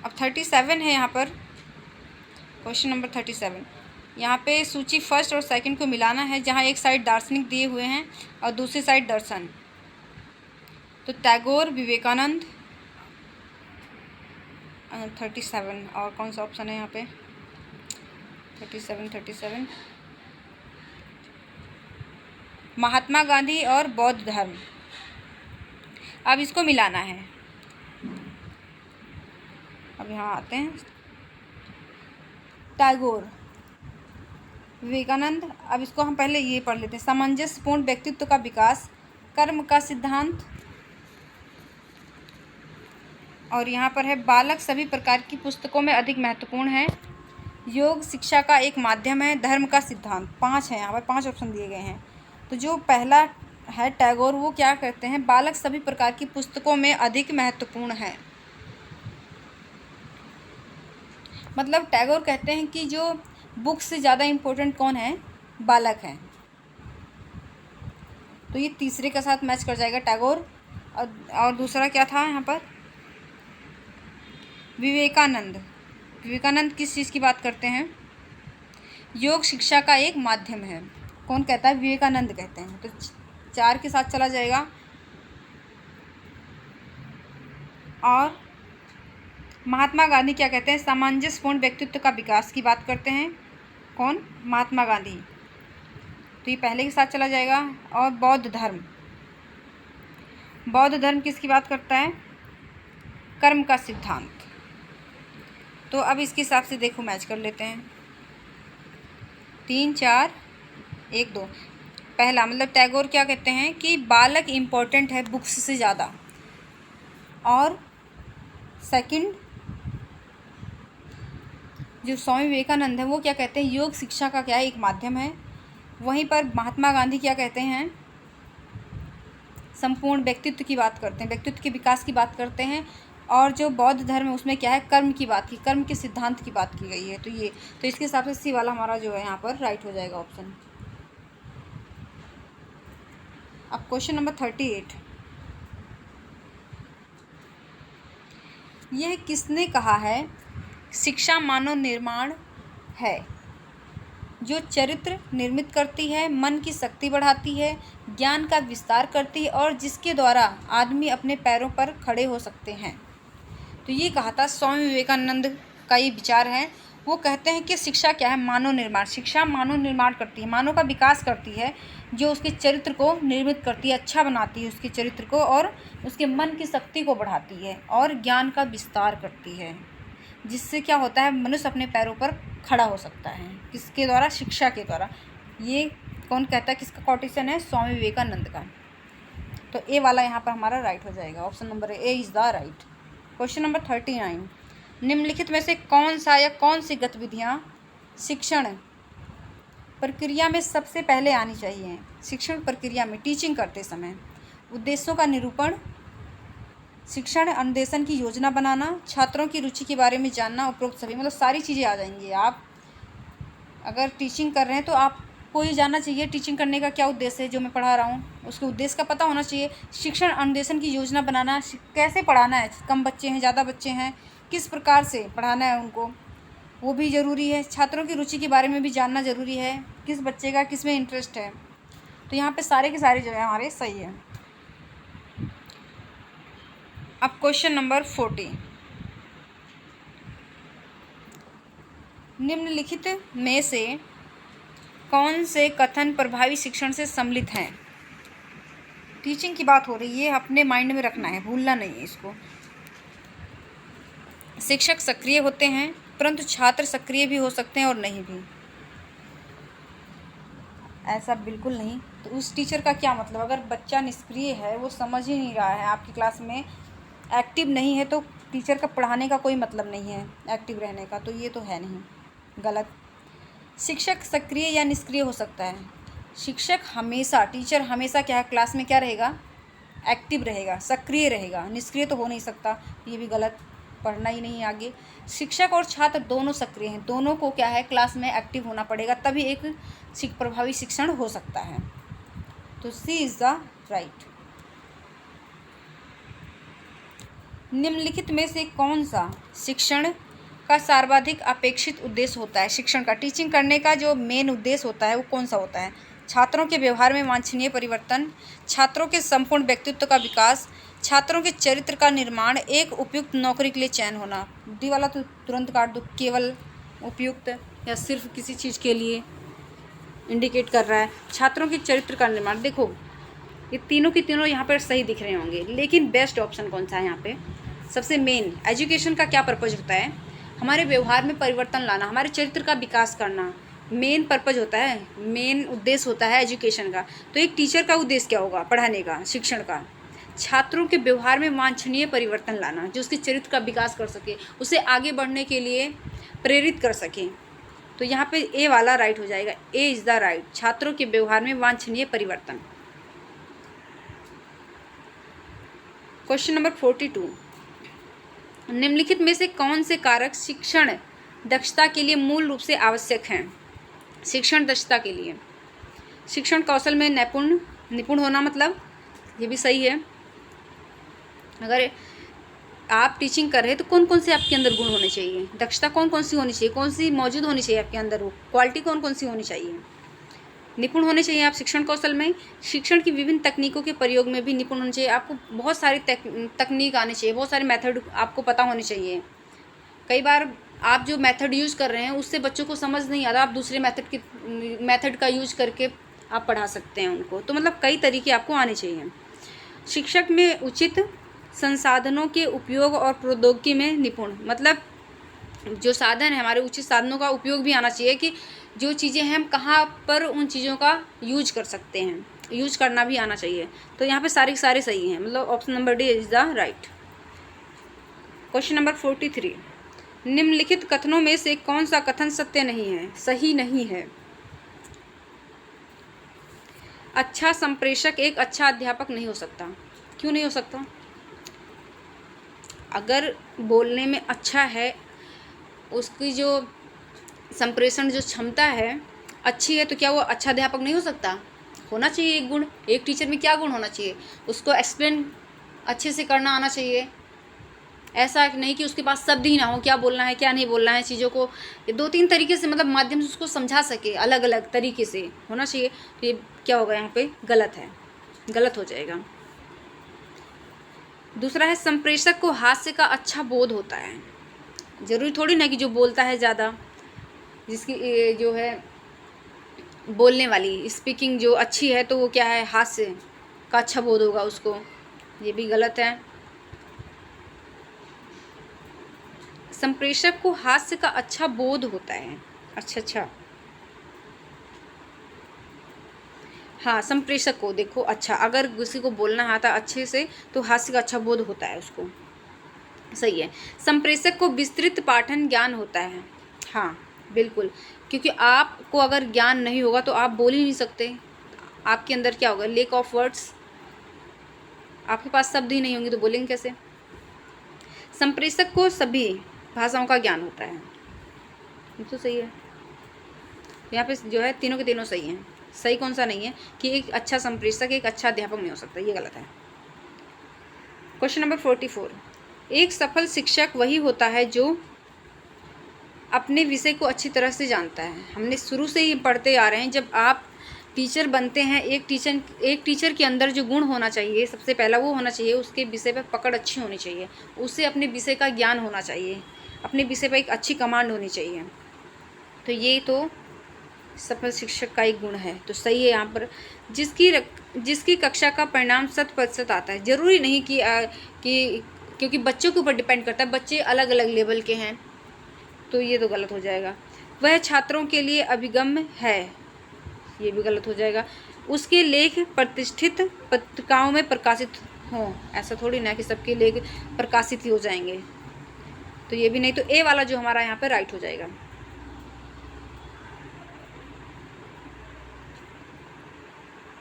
अब 37 है यहाँ पर, क्वेश्चन नंबर 37। यहाँ पे सूची फर्स्ट और सेकंड को मिलाना है, जहाँ एक साइड दार्शनिक दिए हुए हैं और दूसरी साइड दर्शन। तो टैगोर, विवेकानंद, 37 और कौन सा ऑप्शन है यहाँ पे? 37 महात्मा गांधी और बौद्ध धर्म। अब इसको मिलाना है। अब यहाँ आते हैं, टैगोर, विवेकानंद। अब इसको हम पहले ये पढ़ लेते हैं। सामंजस्यपूर्ण व्यक्तित्व का विकास, कर्म का सिद्धांत, और यहाँ पर है बालक सभी प्रकार की पुस्तकों में अधिक महत्वपूर्ण है, योग शिक्षा का एक माध्यम है, धर्म का सिद्धांत। 5 है यहाँ पर, 5 ऑप्शन दिए गए हैं। तो जो पहला है टैगोर, वो क्या कहते हैं? बालक सभी प्रकार की पुस्तकों में अधिक महत्वपूर्ण है। मतलब टैगोर कहते हैं कि जो बुक से ज़्यादा इम्पोर्टेंट कौन है? बालक है। तो ये तीसरे के साथ मैच कर जाएगा, टैगोर। और दूसरा क्या था यहाँ पर, विवेकानंद। विवेकानंद किस चीज़ की बात करते हैं, योग शिक्षा का एक माध्यम है। कौन कहता है, विवेकानंद कहते हैं। तो 4 के साथ चला जाएगा। और महात्मा गांधी क्या कहते हैं, सामंजस्यपूर्ण व्यक्तित्व का विकास की बात करते हैं। कौन, महात्मा गांधी। तो ये पहले के साथ चला जाएगा। और बौद्ध धर्म, बौद्ध धर्म किसकी बात करता है, कर्म का सिद्धांत। तो अब इसके हिसाब से देखो मैच कर लेते हैं, 3 4 1 2। पहला मतलब टैगोर क्या कहते हैं कि बालक इम्पोर्टेंट है बुक्स से ज़्यादा। और सेकंड जो स्वामी विवेकानंद है वो क्या कहते हैं, योग शिक्षा का क्या है, एक माध्यम है। वहीं पर महात्मा गांधी क्या कहते हैं, संपूर्ण व्यक्तित्व की बात करते हैं, व्यक्तित्व के विकास की बात करते हैं। और जो बौद्ध धर्म है उसमें क्या है, कर्म की बात की, कर्म के सिद्धांत की बात की गई है। तो ये, तो इसके हिसाब से सी वाला हमारा जो है यहाँ पर राइट हो जाएगा ऑप्शन। अब क्वेश्चन नंबर 38, यह किसने कहा है, शिक्षा मानव निर्माण है जो चरित्र निर्मित करती है, मन की शक्ति बढ़ाती है, ज्ञान का विस्तार करती है और जिसके द्वारा आदमी अपने पैरों पर खड़े हो सकते हैं। तो ये कहा था स्वामी विवेकानंद का ये विचार है। वो कहते हैं कि शिक्षा क्या है, मानव निर्माण। शिक्षा मानव निर्माण करती है, मानव का विकास करती है, जो उसके चरित्र को निर्मित करती है, अच्छा बनाती है उसके चरित्र को, और उसके मन की शक्ति को बढ़ाती है और ज्ञान का विस्तार करती है, जिससे क्या होता है, मनुष्य अपने पैरों पर खड़ा हो सकता है। किसके द्वारा, शिक्षा के द्वारा। ये कौन कहता है, किसका कोटेशन है, स्वामी विवेकानंद का। तो ए वाला यहाँ पर हमारा राइट हो जाएगा, option number A is the right. Question number 39, निम्नलिखित में से कौन सा या कौन सी गतिविधियाँ शिक्षण प्रक्रिया में सबसे पहले आनी चाहिए। शिक्षण प्रक्रिया में टीचिंग करते समय उद्देश्यों का निरूपण, शिक्षण अनुदेशन की योजना बनाना, छात्रों की रुचि के बारे में जानना, उपरोक्त सभी, मतलब सारी चीज़ें आ जाएंगी। आप अगर टीचिंग कर रहे हैं तो आपको ये जानना चाहिए टीचिंग करने का क्या उद्देश्य है, जो मैं पढ़ा रहा हूँ उसके उद्देश्य का पता होना चाहिए। शिक्षण अनुदेशन की योजना बनाना, कैसे पढ़ाना है, कम बच्चे हैं, ज़्यादा बच्चे हैं, किस प्रकार से पढ़ाना है उनको, वो भी ज़रूरी है। छात्रों की रुचि के बारे में भी जानना ज़रूरी है, किस बच्चे का किस में इंटरेस्ट है। तो यहाँ पे सारे के सारे जो है हमारे सही है। अब क्वेश्चन नंबर 40, निम्नलिखित में से कौन से कथन प्रभावी शिक्षण से सम्मिलित हैं। टीचिंग की बात हो रही है, अपने माइंड में रखना है, भूलना नहीं है इसको। शिक्षक सक्रिय होते हैं परंतु छात्र सक्रिय भी हो सकते हैं और नहीं भी। ऐसा बिल्कुल नहीं। तो उस टीचर का क्या मतलब, अगर बच्चा निष्क्रिय है, वो समझ ही नहीं रहा है, आपकी क्लास में एक्टिव नहीं है, तो टीचर का पढ़ाने का कोई मतलब नहीं है, एक्टिव रहने का। तो ये तो है नहीं, गलत। शिक्षक सक्रिय या निष्क्रिय हो सकता है। शिक्षक हमेशा, टीचर हमेशा क्या है, क्लास में क्या रहेगा, एक्टिव रहेगा, सक्रिय रहेगा, निष्क्रिय तो हो नहीं सकता। ये भी गलत, पढ़ना ही नहीं आगे। शिक्षक और छात्र दोनों सक्रिय हैं, दोनों को क्या है, क्लास में एक्टिव होना पड़ेगा, तभी एक प्रभावी शिक्षण हो सकता है। तो सी इज़ द राइट। निम्नलिखित में से कौन सा शिक्षण का सर्वाधिक अपेक्षित उद्देश्य होता है। शिक्षण का, टीचिंग करने का जो मेन उद्देश्य होता है वो कौन सा होता है। छात्रों के व्यवहार में वांछनीय परिवर्तन, छात्रों के संपूर्ण व्यक्तित्व का विकास, छात्रों के चरित्र का निर्माण, एक उपयुक्त नौकरी के लिए चयन होना। डी वाला तो तुरंत काट दो, केवल उपयुक्त या सिर्फ किसी चीज़ के लिए इंडिकेट कर रहा है। छात्रों के चरित्र का निर्माण, देखो ये तीनों की तीनों यहाँ पर सही दिख रहे होंगे, लेकिन बेस्ट ऑप्शन कौन सा है यहाँ पे, सबसे मेन। एजुकेशन का क्या पर्पज़ होता है, हमारे व्यवहार में परिवर्तन लाना, हमारे चरित्र का विकास करना, मेन पर्पज़ होता है, मेन उद्देश्य होता है एजुकेशन का। तो एक टीचर का उद्देश्य क्या होगा, पढ़ाने का, शिक्षण का, छात्रों के व्यवहार में वांछनीय परिवर्तन लाना, जो उसके चरित्र का विकास कर सके, उसे आगे बढ़ने के लिए प्रेरित कर सके। तो यहाँ पे ए वाला राइट हो जाएगा, ए इज़ द राइट, छात्रों के व्यवहार में वांछनीय परिवर्तन। क्वेश्चन नंबर 42, निम्नलिखित में से कौन से कारक शिक्षण दक्षता के लिए मूल रूप से आवश्यक हैं। शिक्षण दक्षता के लिए शिक्षण कौशल में नैपुण, निपुण होना मतलब ये भी सही है। अगर आप टीचिंग कर रहे हैं तो कौन कौन से आपके अंदर गुण होने चाहिए, दक्षता कौन कौन सी होनी चाहिए, कौन सी मौजूद होनी चाहिए आपके अंदर, वो क्वालिटी कौन कौन सी होनी चाहिए। निपुण होने चाहिए आप शिक्षण कौशल में, शिक्षण की विभिन्न तकनीकों के प्रयोग में भी निपुण होने चाहिए। आपको बहुत सारी तकनीक आनी चाहिए, बहुत सारे मेथड आपको पता होने चाहिए। कई बार आप जो मेथड यूज़ कर रहे हैं उससे बच्चों को समझ नहीं आता, आप दूसरे मेथड का यूज करके आप पढ़ा सकते हैं उनको। तो मतलब कई तरीके आपको आने चाहिए। शिक्षक में उचित संसाधनों के उपयोग और प्रौद्योगिकी में निपुण, मतलब जो साधन है हमारे, उचित साधनों का उपयोग भी आना चाहिए कि जो चीज़ें हैं हम कहाँ पर उन चीज़ों का यूज कर सकते हैं, यूज करना भी आना चाहिए। तो यहाँ पे सारे सारे सही हैं, मतलब option number D is the right. Question number 43, निम्नलिखित कथनों में से कौन सा कथन सत्य नहीं है, सही नहीं है। अच्छा संप्रेषक एक अच्छा अध्यापक नहीं हो सकता। क्यों नहीं हो सकता? अगर बोलने में अच्छा है, उसकी जो संप्रेषण जो क्षमता है अच्छी है, तो क्या वो अच्छा अध्यापक नहीं हो सकता? होना चाहिए एक गुण। एक टीचर में क्या गुण होना चाहिए? उसको एक्सप्लेन अच्छे से करना आना चाहिए। ऐसा नहीं कि उसके पास शब्द ही ना हो, क्या बोलना है क्या नहीं बोलना है, चीज़ों को 2-3 तरीके से मतलब माध्यम से उसको समझा सके, अलग अलग तरीके से होना चाहिए। तो ये क्या होगा यहाँ पे? गलत है, गलत हो जाएगा। दूसरा है संप्रेषक को हास्य का अच्छा बोध होता है। ज़रूरी थोड़ी ना कि जो बोलता है ज़्यादा, जिसकी जो है बोलने वाली स्पीकिंग जो अच्छी है, तो वो क्या है, हास्य का अच्छा बोध होगा उसको। ये भी गलत है। संप्रेषक को हास्य का अच्छा बोध होता है। अच्छा हाँ, संप्रेषक को देखो, अच्छा अगर किसी को बोलना आता अच्छे से तो हास्य का अच्छा बोध होता है उसको, सही है। संप्रेषक को विस्तृत पाठन ज्ञान होता है। हाँ बिल्कुल, क्योंकि आपको अगर ज्ञान नहीं होगा तो आप बोल ही नहीं सकते। आपके अंदर क्या होगा? लेक ऑफ वर्ड्स, आपके पास शब्द ही नहीं होंगे तो बोलेंगे कैसे? संप्रेषक को सभी भाषाओं का ज्ञान होता है। ये तो सही है। यहाँ पे जो है तीनों के तीनों सही हैं। सही कौन सा नहीं है कि एक अच्छा संप्रेषक एक अच्छा अध्यापक नहीं हो सकता, ये गलत है। क्वेश्चन नंबर 44, एक सफल शिक्षक वही होता है जो अपने विषय को अच्छी तरह से जानता है। हमने शुरू से ही पढ़ते आ रहे हैं, जब आप टीचर बनते हैं, एक टीचर के अंदर जो गुण होना चाहिए सबसे पहला वो होना चाहिए, उसके विषय पर पकड़ अच्छी होनी चाहिए, उससे अपने विषय का ज्ञान होना चाहिए, अपने विषय पर एक अच्छी कमांड होनी चाहिए। तो ये तो सफल शिक्षक का एक गुण है, तो सही है यहाँ पर। जिसकी कक्षा का परिणाम 100% आता है। ज़रूरी नहीं कि क्योंकि बच्चों के ऊपर डिपेंड करता है, बच्चे अलग अलग लेवल के हैं, तो ये तो गलत हो जाएगा। वह छात्रों के लिए अभिगम्य है, ये भी गलत हो जाएगा। उसके लेख प्रतिष्ठित पत्रिकाओं में प्रकाशित हों, ऐसा थोड़ी ना कि सबके लेख प्रकाशित ही हो जाएंगे, तो ये भी नहीं। तो ए वाला जो हमारा यहाँ पे राइट हो जाएगा।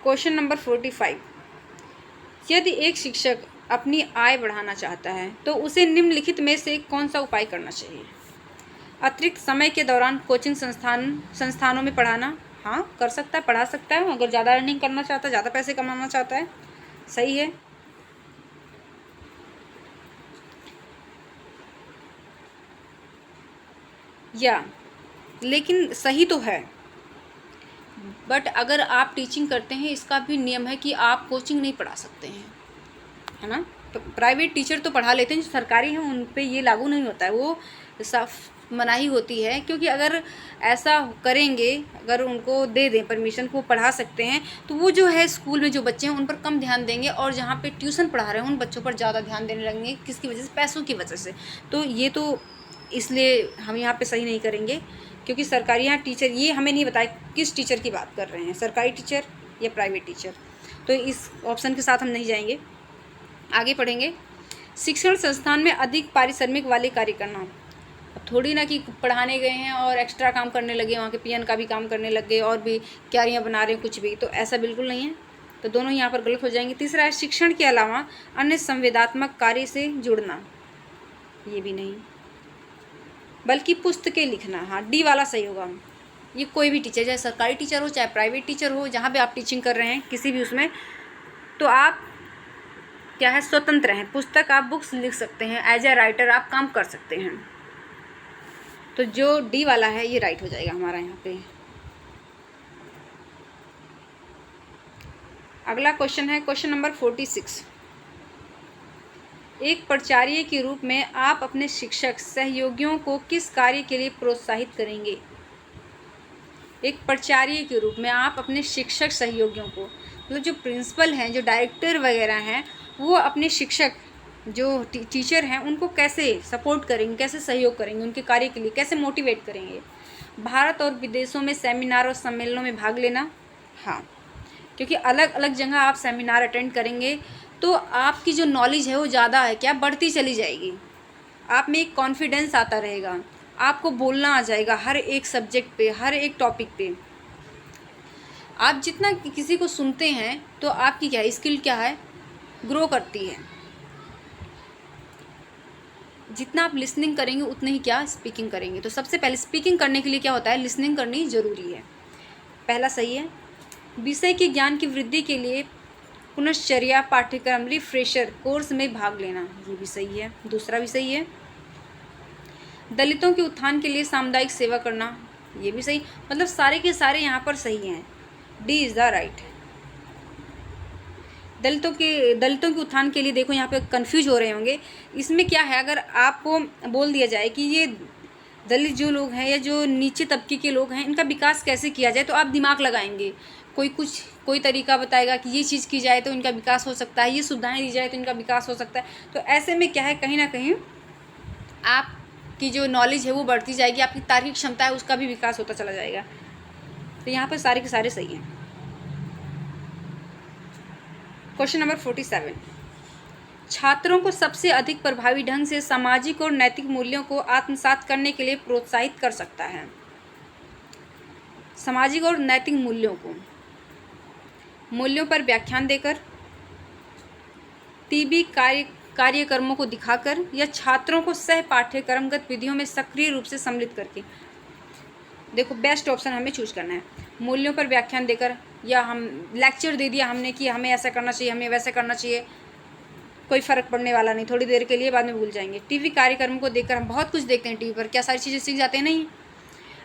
क्वेश्चन नंबर 45, यदि एक शिक्षक अपनी आय बढ़ाना चाहता है तो उसे निम्नलिखित में से कौन सा उपाय करना चाहिए? अतिरिक्त समय के दौरान कोचिंग संस्थानों में पढ़ाना। हाँ कर सकता है, पढ़ा सकता है, अगर ज़्यादा अर्निंग करना चाहता है, ज़्यादा पैसे कमाना चाहता है, सही है। या लेकिन सही तो है, बट अगर आप टीचिंग करते हैं इसका भी नियम है कि आप कोचिंग नहीं पढ़ा सकते हैं, है ना। तो प्राइवेट टीचर तो पढ़ा लेते हैं, जो सरकारी हैं उन पे ये लागू नहीं होता है, वो साफ मनाही होती है। क्योंकि अगर ऐसा करेंगे, अगर उनको दे दें परमिशन को पढ़ा सकते हैं, तो वो जो है स्कूल में जो बच्चे हैं उन पर कम ध्यान देंगे, और जहाँ पे ट्यूशन पढ़ा रहे हैं उन बच्चों पर ज़्यादा ध्यान देने लगेंगे। किसकी वजह से? पैसों की वजह से। तो ये तो इसलिए हम यहाँ पे सही नहीं करेंगे, क्योंकि सरकारी यहाँ टीचर, ये हमें नहीं बताया किस टीचर की बात कर रहे हैं, सरकारी टीचर या प्राइवेट टीचर, तो इस ऑप्शन के साथ हम नहीं जाएंगे। आगे पढ़ेंगे। शिक्षण संस्थान में अधिक पारिश्रमिक वाले कार्य करना। अब थोड़ी ना कि पढ़ाने गए हैं और एक्स्ट्रा काम करने लगे, वहाँ के पीएन का भी काम करने लग गए और भी क्यारियाँ बना रहे हैं कुछ भी, तो ऐसा बिल्कुल नहीं है। तो दोनों यहाँ पर गलत हो जाएंगे। तीसरा है शिक्षण के अलावा अन्य संवेदात्मक कार्य से जुड़ना, ये भी नहीं, बल्कि पुस्तकें लिखना। हाँ डी वाला सही होगा। ये कोई भी टीचर, चाहे सरकारी टीचर हो चाहे प्राइवेट टीचर हो, जहाँ पे आप टीचिंग कर रहे हैं किसी भी उसमें, तो आप क्या है, स्वतंत्र हैं। पुस्तक आप बुक्स लिख सकते हैं, एज ए राइटर आप काम कर सकते हैं। तो जो डी वाला है ये राइट हो जाएगा हमारा यहाँ पे। अगला क्वेश्चन है क्वेश्चन नंबर 46। एक प्राचार्य के रूप में आप अपने शिक्षक सहयोगियों को किस कार्य के लिए प्रोत्साहित करेंगे? एक प्राचार्य के रूप में आप अपने शिक्षक सहयोगियों को, मतलब जो प्रिंसिपल हैं, जो डायरेक्टर वगैरह हैं, वो अपने शिक्षक जो टीचर हैं उनको कैसे सपोर्ट करेंगे, कैसे सहयोग करेंगे, उनके कार्य के लिए कैसे मोटिवेट करेंगे? भारत और विदेशों में सेमिनार और सम्मेलनों में भाग लेना। हाँ, क्योंकि अलग अलग जगह आप सेमिनार अटेंड करेंगे तो आपकी जो नॉलेज है वो ज़्यादा है क्या, बढ़ती चली जाएगी। आप में एक कॉन्फिडेंस आता रहेगा, आपको बोलना आ जाएगा हर एक सब्जेक्ट पे, हर एक टॉपिक पे। आप जितना किसी को सुनते हैं तो आपकी क्या स्किल क्या है, ग्रो करती है। जितना आप लिसनिंग करेंगे उतने ही क्या, स्पीकिंग करेंगे। तो सबसे पहले स्पीकिंग करने के लिए क्या होता है, लिसनिंग करनी ज़रूरी है। पहला सही है। विषय के ज्ञान की वृद्धि के लिए पुनश्चर्या पाठ्यक्रम रिफ्रेशर कोर्स में भाग लेना, ये भी सही है। दूसरा भी सही है। दलितों के उत्थान के लिए सामुदायिक सेवा करना, ये भी सही। मतलब सारे के सारे यहाँ पर सही हैं। D is the right. दलितों के उत्थान के लिए देखो यहाँ पे कंफ्यूज हो रहे होंगे, इसमें क्या है, अगर आपको बोल दिया जाए कि ये दलित जो लोग हैं या जो नीचे तबके के लोग हैं इनका विकास कैसे किया जाए, तो आप दिमाग लगाएंगे, कोई तरीका बताएगा कि ये चीज़ की जाए तो इनका विकास हो सकता है, ये सुविधाएं दी जाए तो इनका विकास हो सकता है। तो ऐसे में क्या है, कहीं ना कहीं आपकी जो नॉलेज है वो बढ़ती जाएगी, आपकी तार्किक क्षमता है उसका भी विकास होता चला जाएगा। तो यहाँ पर सारे के सारे सही हैं। Question number 47। छात्रों को सबसे अधिक प्रभावी ढंग से सामाजिक और नैतिक मूल्यों को आत्मसात करने के लिए प्रोत्साहित कर सकता है। सामाजिक और नैतिक मूल्यों पर व्याख्यान देकर, टीवी कार्यक्रमों को दिखाकर, या छात्रों को सह पाठ्यक्रम गतिविधियों में सक्रिय रूप से सम्मिलित करके। देखो बेस्ट ऑप्शन हमें चूज करना है। मूल्यों पर व्याख्यान देकर, या हम लेक्चर दे दिया हमने कि हमें ऐसा करना चाहिए, हमें वैसा करना चाहिए, कोई फ़र्क पड़ने वाला नहीं, थोड़ी देर के लिए, बाद में भूल जाएंगे। टीवी कार्यक्रम को देखकर, हम बहुत कुछ देखते हैं टीवी पर, क्या सारी चीज़ें सीख जाते हैं? नहीं।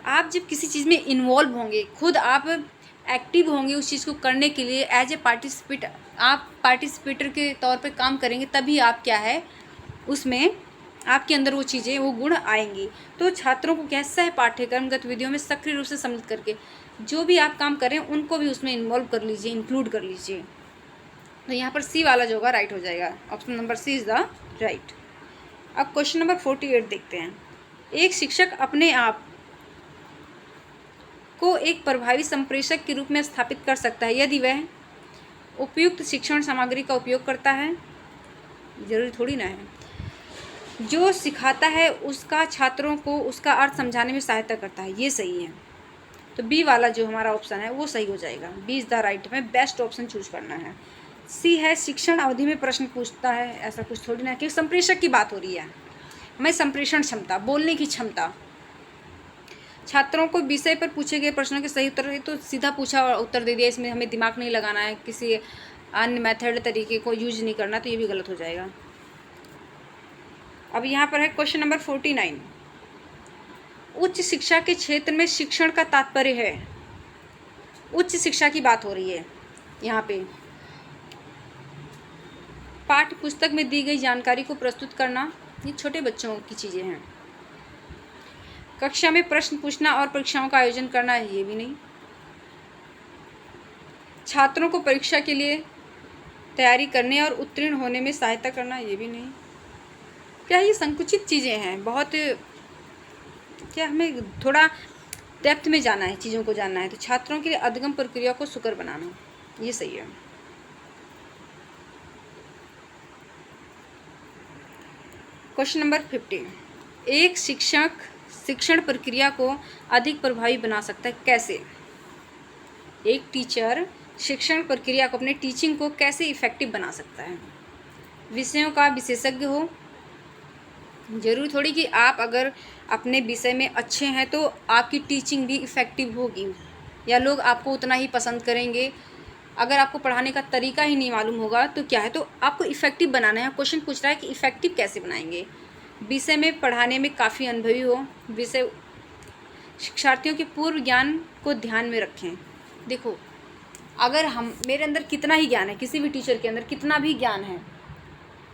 आप जब किसी चीज़ में इन्वॉल्व होंगे, खुद आप एक्टिव होंगे उस चीज़ को करने के लिए, एज ए पार्टिसिपेटर के तौर पे काम करेंगे, तभी आप क्या है उसमें आपके अंदर वो चीज़ें, वो गुण आएंगी। तो छात्रों को क्या है, सह पाठ्यक्रम गतिविधियों में सक्रिय रूप से सम्मिलित करके जो भी आप काम कर रहे हैं उनको भी उसमें इन्वॉल्व कर लीजिए, इंक्लूड कर लीजिए। तो यहाँ पर सी वाला जो होगा राइट हो जाएगा। Option number C is the right. अब क्वेश्चन नंबर 48 देखते हैं। एक शिक्षक अपने आप को एक प्रभावी संप्रेषक के रूप में स्थापित कर सकता है यदि वह उपयुक्त शिक्षण सामग्री का उपयोग करता है। जरूरी थोड़ी ना है। जो सिखाता है उसका छात्रों को उसका अर्थ समझाने में सहायता करता है, ये सही है। तो बी वाला जो हमारा ऑप्शन है वो सही हो जाएगा। बी इज़ द राइट में बेस्ट ऑप्शन चूज करना है। सी है शिक्षण अवधि में प्रश्न पूछता है, ऐसा कुछ थोड़ी ना, क्योंकि संप्रेषक की बात हो रही है। हमें संप्रेषण क्षमता, बोलने की क्षमता, छात्रों को विषय पर पूछे गए प्रश्नों के सही उत्तर, तो सीधा पूछा और उत्तर दे दिया, इसमें हमें दिमाग नहीं लगाना है, किसी अन्य मेथड तरीके को यूज नहीं करना, तो ये भी गलत हो जाएगा। अब यहाँ पर है क्वेश्चन नंबर 49। उच्च शिक्षा के क्षेत्र में शिक्षण का तात्पर्य है, उच्च शिक्षा की बात हो रही है यहाँ पे। पाठ्य पुस्तक में दी गई जानकारी को प्रस्तुत करना, ये छोटे बच्चों की चीज़ें हैं। कक्षा में प्रश्न पूछना और परीक्षाओं का आयोजन करना, ये भी नहीं। छात्रों को परीक्षा के लिए तैयारी करने और उत्तीर्ण होने में सहायता करना, ये भी नहीं। क्या ये संकुचित चीज़ें हैं बहुत, क्या हमें थोड़ा डेप्थ में जाना है, चीज़ों को जानना है। तो छात्रों के लिए अधिगम प्रक्रिया को सुकर बनाना, ये सही है। Question number 50। एक शिक्षक शिक्षण प्रक्रिया को अधिक प्रभावी बना सकता है, कैसे? एक टीचर शिक्षण प्रक्रिया को, अपने टीचिंग को कैसे इफ़ेक्टिव बना सकता है? विषयों का विशेषज्ञ हो, ज़रूरी थोड़ी कि आप अगर अपने विषय में अच्छे हैं तो आपकी टीचिंग भी इफ़ेक्टिव होगी या लोग आपको उतना ही पसंद करेंगे। अगर आपको पढ़ाने का तरीका ही नहीं मालूम होगा तो क्या है, तो आपको इफ़ेक्टिव बनाना है। क्वेश्चन पूछ रहा है कि इफ़ेक्टिव कैसे बनाएंगे। विषय में पढ़ाने में काफ़ी अनुभवी हो, विषय शिक्षार्थियों के पूर्व ज्ञान को ध्यान में रखें। देखो, अगर मेरे अंदर कितना ही ज्ञान है, किसी भी टीचर के अंदर कितना भी ज्ञान है,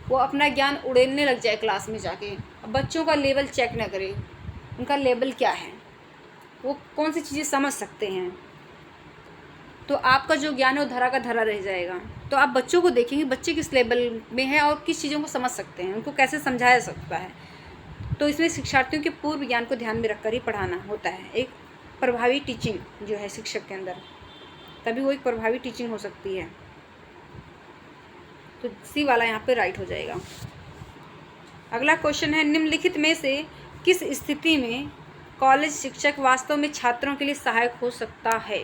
वो अपना ज्ञान उड़ेलने लग जाए क्लास में जाके, बच्चों का लेवल चेक ना करे, उनका लेवल क्या है, वो कौन सी चीज़ें समझ सकते हैं, तो आपका जो ज्ञान है वो धरा का धरा रह जाएगा। तो आप बच्चों को देखेंगे, बच्चे किस लेवल में हैं और किस चीज़ों को समझ सकते हैं, उनको कैसे समझाया सकता है। तो इसमें शिक्षार्थियों के पूर्व ज्ञान को ध्यान में रखकर ही पढ़ाना होता है। एक प्रभावी टीचिंग जो है शिक्षक के अंदर, तभी वो एक प्रभावी टीचिंग हो सकती है। तो सी वाला यहाँ पे राइट हो जाएगा। अगला क्वेश्चन है, निम्नलिखित में से किस स्थिति में कॉलेज शिक्षक वास्तव में छात्रों के लिए सहायक हो सकता है?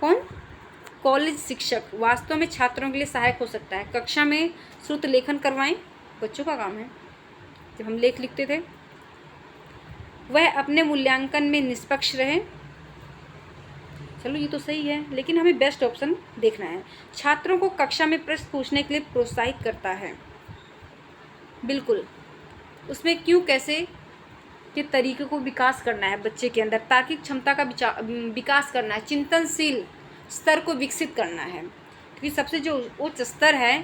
कौन? कॉलेज शिक्षक वास्तव में छात्रों के लिए सहायक हो सकता है। कक्षा में श्रुत लेखन करवाएं, बच्चों का काम है, जब हम लेख लिखते थे। वह अपने मूल्यांकन में निष्पक्ष रहे। चलो ये तो सही है, लेकिन हमें बेस्ट ऑप्शन देखना है। छात्रों को कक्षा में प्रश्न पूछने के लिए प्रोत्साहित करता है। बिल्कुल, उसमें क्यों कैसे के तरीके को विकास करना है, बच्चे के अंदर तार्किक क्षमता का विकास करना है, चिंतनशील स्तर को विकसित करना है। क्योंकि सबसे जो उच्च स्तर है,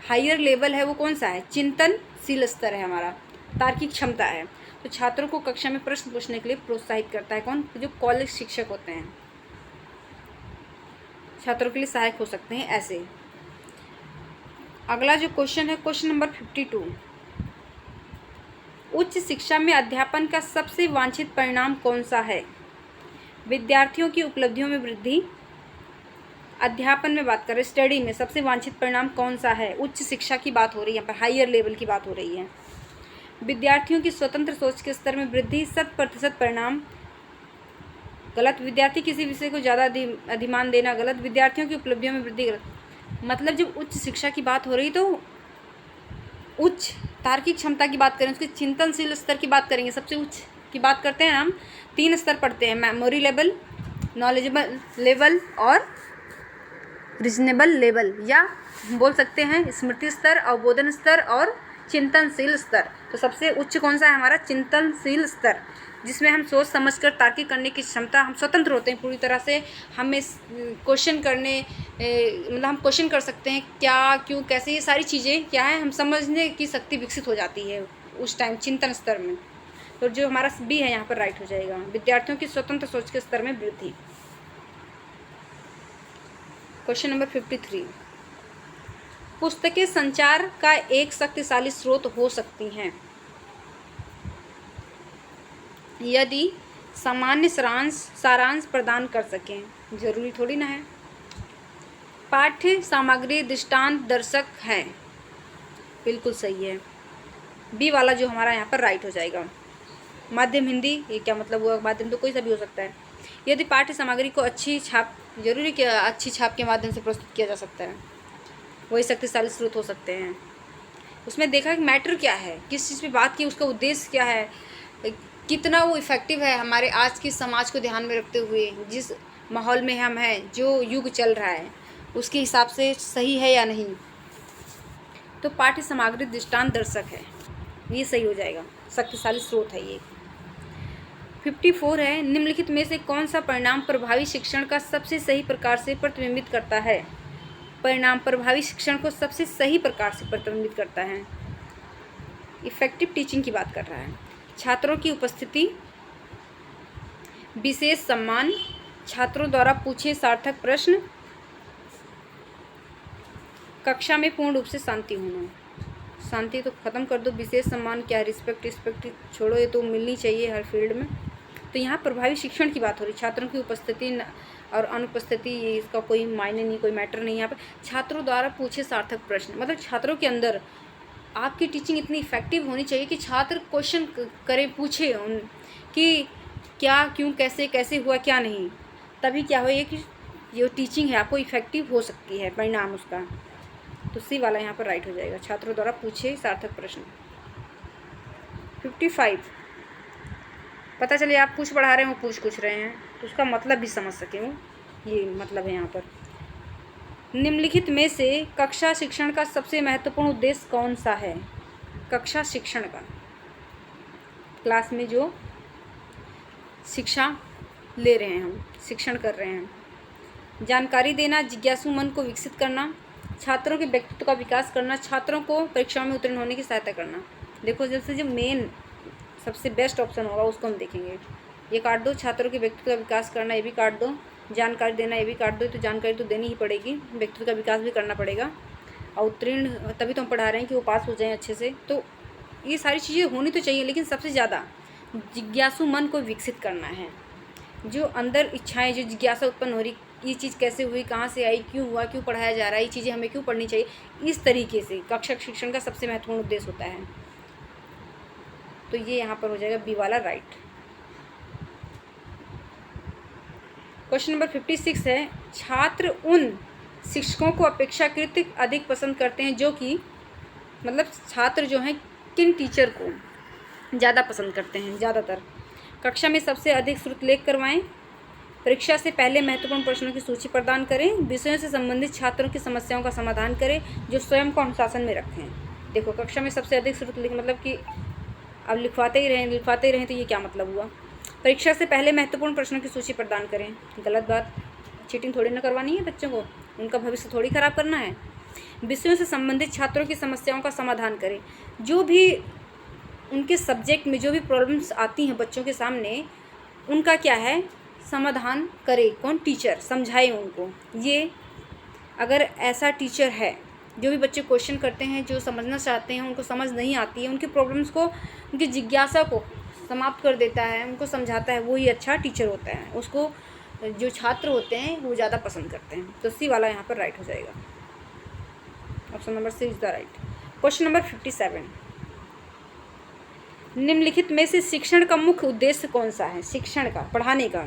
हायर लेवल है, वो कौन सा है? चिंतनशील स्तर है हमारा, तार्किक क्षमता है। तो छात्रों को कक्षा में प्रश्न पूछने के लिए प्रोत्साहित करता है कौन? जो कॉलेज शिक्षक होते हैं, छात्रों के लिए सहायक हो सकते हैं ऐसे। अगला जो क्वेश्चन है, क्वेश्चन नंबर 52, उच्च शिक्षा में अध्यापन का सबसे वांछित परिणाम कौन सा है? विद्यार्थियों की उपलब्धियों में वृद्धि। अध्यापन में बात करें, स्टडी में सबसे वांछित परिणाम कौन सा है? उच्च शिक्षा की बात हो रही है, यहाँ पर हायर लेवल की बात हो रही है। विद्यार्थियों की स्वतंत्र सोच के स्तर में वृद्धि, 100% परिणाम गलत। विद्यार्थी किसी विषय को ज़्यादा अधिमान देना गलत। विद्यार्थियों की उपलब्धियों में वृद्धि गलत। मतलब जब उच्च शिक्षा की बात हो रही तो उच्च तार्किक क्षमता की बात करें, उसके चिंतनशील स्तर की बात करेंगे। सबसे उच्च की बात करते हैं हम, 3 स्तर पढ़ते हैं, मेमोरी लेवल, नॉलेजेबल लेवल और रीजनेबल लेवल, या बोल सकते हैं स्मृति स्तर, अवबोधन स्तर और चिंतनशील स्तर। तो सबसे उच्च कौन सा है हमारा? चिंतनशील स्तर, जिसमें हम सोच समझकर तार्किक करने की क्षमता, हम स्वतंत्र होते हैं पूरी तरह से। हमें क्वेश्चन करने मतलब हम क्वेश्चन कर सकते हैं, क्या, क्यों, कैसे, ये सारी चीज़ें क्या है, हम समझने की शक्ति विकसित हो जाती है उस टाइम चिंतन स्तर में। तो जो हमारा बी है यहाँ पर राइट हो जाएगा, विद्यार्थियों की स्वतंत्र सोच के स्तर में वृद्धि। क्वेश्चन नंबर 53, पुस्तकें संचार का एक शक्तिशाली स्रोत हो सकती हैं यदि सामान्य सारांश प्रदान कर सकें। जरूरी थोड़ी ना है। पाठ्य सामग्री दृष्टांत दर्शक है, बिल्कुल सही है। बी वाला जो हमारा यहाँ पर राइट हो जाएगा। माध्यम हिंदी, ये क्या मतलब हुआ? माध्यम तो कोई सा भी हो सकता है। यदि पाठ्य सामग्री को अच्छी छाप, जरूरी कि अच्छी छाप के माध्यम से प्रस्तुत किया जा सकता है, वही शक्तिशाली स्रोत हो सकते हैं। उसमें देखा कि मैटर क्या है, किस चीज़ पे बात की, उसका उद्देश्य क्या है, कितना वो इफ़ेक्टिव है हमारे आज की समाज को ध्यान में रखते हुए, जिस माहौल में हम हैं, जो युग चल रहा है उसके हिसाब से सही है या नहीं। तो पाठ्य सामग्री दृष्टांत दर्शक है, ये सही हो जाएगा, शक्तिशाली स्रोत है ये। 54 है, निम्नलिखित में से कौन सा परिणाम प्रभावी शिक्षण का सबसे सही प्रकार से प्रतिबिंबित करता है? परिणाम प्रभावी शिक्षण को सबसे सही प्रकार से प्रतिबिंबित करता है। इफेक्टिव टीचिंग की बात कर रहा है। छात्रों की उपस्थिति, विशेष सम्मान, छात्रों द्वारा पूछे सार्थक प्रश्न, कक्षा में पूर्ण रूप से शांति होना। शांति तो ख़त्म कर दो, विशेष सम्मान क्या, रिस्पेक्ट छोड़ो, ये तो मिलनी चाहिए हर फील्ड में। तो यहाँ प्रभावी शिक्षण की बात हो रही, छात्रों की उपस्थिति और अनुपस्थिति, ये इसका कोई मायने नहीं, कोई मैटर नहीं। यहाँ पर छात्रों द्वारा पूछे सार्थक प्रश्न, मतलब छात्रों के अंदर आपकी टीचिंग इतनी इफेक्टिव होनी चाहिए कि छात्र क्वेश्चन करे, पूछे उन कि क्या, क्यों, कैसे, कैसे हुआ, क्या नहीं, तभी क्या हो, ये कि जो टीचिंग है आपको इफेक्टिव हो सकती है, परिणाम उसका। तो सी वाला यहाँ पर राइट हो जाएगा, छात्रों द्वारा पूछे सार्थक प्रश्न। 55 पता चले आप कुछ पढ़ा रहे हैं वो पूछ कुछ रहे हैं तो उसका मतलब भी समझ सकें वो, ये मतलब है यहाँ पर। निम्नलिखित में से कक्षा शिक्षण का सबसे महत्वपूर्ण उद्देश्य कौन सा है? कक्षा शिक्षण का, क्लास में जो शिक्षा ले रहे हैं हम, शिक्षण कर रहे हैं। जानकारी देना, जिज्ञासु मन को विकसित करना, छात्रों के व्यक्तित्व का विकास करना, छात्रों को परीक्षाओं में उत्तीर्ण होने की सहायता करना। देखो जैसे जो मेन सबसे बेस्ट ऑप्शन होगा उसको हम देखेंगे। ये काट दो, छात्रों के व्यक्तित्व का विकास करना ये भी काट दो, जानकारी देना ये भी काट दो। तो जानकारी तो देनी ही पड़ेगी, व्यक्तित्व का विकास भी करना पड़ेगा और उत्तीर्ण तभी तो हम पढ़ा रहे हैं कि वो पास हो जाएं अच्छे से। तो ये सारी चीज़ें होनी तो चाहिए, लेकिन सबसे ज़्यादा जिज्ञासु मन को विकसित करना है। जो अंदर इच्छाएं, जो जिज्ञासा उत्पन्न हो रही, ये चीज़ कैसे हुई, कहाँ से आई, क्यों हुआ, क्यों पढ़ाया जा रहा है, ये चीज़ें हमें क्यों पढ़नी चाहिए, इस तरीके से कक्षा शिक्षण का सबसे महत्वपूर्ण उद्देश्य होता है। तो ये यहाँ पर हो जाएगा बी वाला राइट। क्वेश्चन नंबर 56 है, छात्र उन शिक्षकों को अपेक्षाकृत अधिक पसंद करते हैं जो कि, मतलब छात्र जो हैं किन टीचर को ज़्यादा पसंद करते हैं? ज़्यादातर कक्षा में सबसे अधिक श्रुतलेख करवाएं, परीक्षा से पहले महत्वपूर्ण प्रश्नों की सूची प्रदान करें, विषयों से संबंधित छात्रों की समस्याओं का समाधान करें, जो स्वयं को अनुशासन में रखें। देखो कक्षा में सबसे अधिक श्रुतलेख मतलब कि अब लिखवाते ही रहें तो ये क्या मतलब हुआ? परीक्षा से पहले महत्वपूर्ण प्रश्नों की सूची प्रदान करें, गलत बात। चीटिंग थोड़ी ना करवानी है बच्चों को, उनका भविष्य थोड़ी खराब करना है। विषयों से संबंधित छात्रों की समस्याओं का समाधान करें, जो भी उनके सब्जेक्ट में जो भी प्रॉब्लम्स आती हैं बच्चों के सामने, उनका क्या है समाधान करे। कौन? टीचर समझाए उनको। ये अगर ऐसा टीचर है जो भी बच्चे क्वेश्चन करते हैं, जो समझना चाहते हैं, उनको समझ नहीं आती है, उनकी प्रॉब्लम्स को, उनकी जिज्ञासा को समाप्त कर देता है, उनको समझाता है, वो ही अच्छा टीचर होता है। उसको जो छात्र होते हैं वो ज़्यादा पसंद करते हैं। तो सी वाला यहाँ पर राइट हो जाएगा, option number C is the right. Question number 57, निम्नलिखित में से शिक्षण का मुख्य उद्देश्य कौन सा है? शिक्षण का, पढ़ाने का,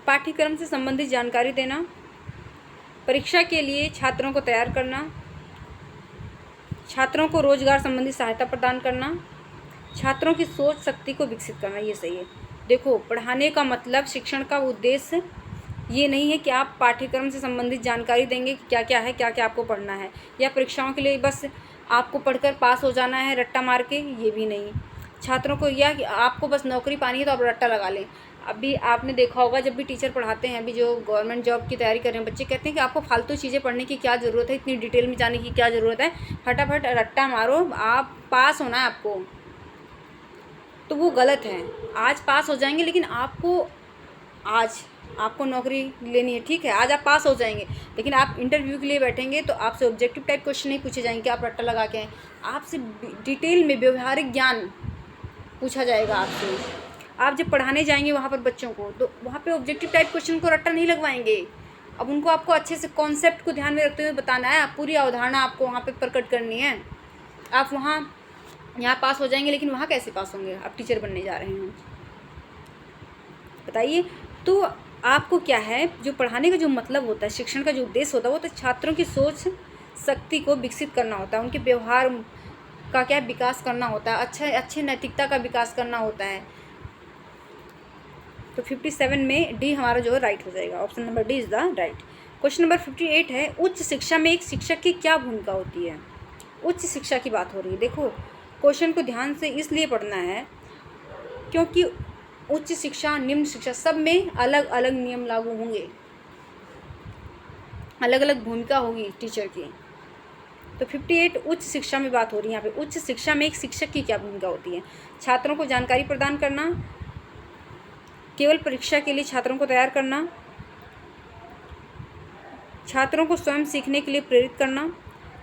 पाठ्यक्रम से संबंधित जानकारी देना, परीक्षा के लिए छात्रों को तैयार करना, छात्रों को रोजगार संबंधी सहायता प्रदान करना, छात्रों की सोच शक्ति को विकसित करना। ये सही है। देखो पढ़ाने का मतलब, शिक्षण का उद्देश्य ये नहीं है कि आप पाठ्यक्रम से संबंधित जानकारी देंगे कि क्या क्या है, क्या क्या आपको पढ़ना है, या परीक्षाओं के लिए बस आपको पढ़कर पास हो जाना है रट्टा मार के, ये भी नहीं। छात्रों को या कि आपको बस नौकरी पानी है तो आप रट्टा लगा लें। अभी आपने देखा होगा जब भी टीचर पढ़ाते हैं, अभी जो गवर्नमेंट जॉब की तैयारी कर रहे हैं बच्चे, कहते हैं कि आपको फालतू चीज़ें पढ़ने की क्या ज़रूरत है, इतनी डिटेल में जाने की क्या ज़रूरत है, फटाफट रट्टा मारो, आप पास होना है आपको। तो वो गलत है। आज पास हो जाएंगे, लेकिन आज आपको नौकरी लेनी है, ठीक है, आज आप पास हो जाएंगे, लेकिन आप इंटरव्यू के लिए बैठेंगे तो आपसे ऑब्जेक्टिव टाइप क्वेश्चन नहीं पूछे जाएंगे कि आप रट्टा लगा के आएँ। आपसे डिटेल में व्यवहारिक ज्ञान पूछा जाएगा आपसे। आप जब पढ़ाने जाएंगे वहाँ पर बच्चों को, तो वहाँ पे ऑब्जेक्टिव टाइप क्वेश्चन को रट्टा नहीं लगवाएंगे। अब उनको आपको अच्छे से कॉन्सेप्ट को ध्यान में रखते हुए बताना है, आप पूरी अवधारणा आपको वहाँ पे प्रकट करनी है। आप यहाँ पास हो जाएंगे, लेकिन वहाँ कैसे पास होंगे? आप टीचर बनने जा रहे हैं, बताइए। तो आपको क्या है, जो पढ़ाने का जो मतलब होता है, शिक्षण का जो उद्देश्य होता है, वो तो छात्रों की सोच शक्ति को विकसित करना होता है, उनके व्यवहार का क्या विकास करना होता है, अच्छे नैतिकता का विकास करना होता है। तो 57 में डी हमारा जो है राइट हो जाएगा, option number D is the right. Question number 58 है, उच्च शिक्षा में एक शिक्षक की क्या भूमिका होती है? उच्च शिक्षा की बात हो रही है। देखो क्वेश्चन को ध्यान से इसलिए पढ़ना है क्योंकि उच्च शिक्षा, निम्न शिक्षा, सब में अलग अलग नियम लागू होंगे, अलग अलग भूमिका होगी टीचर की। तो 58 उच्च शिक्षा में बात हो रही है। यहाँ पे उच्च शिक्षा में एक शिक्षक की क्या भूमिका होती है? छात्रों को जानकारी प्रदान करना, केवल परीक्षा के लिए छात्रों को तैयार करना, छात्रों को स्वयं सीखने के लिए प्रेरित करना,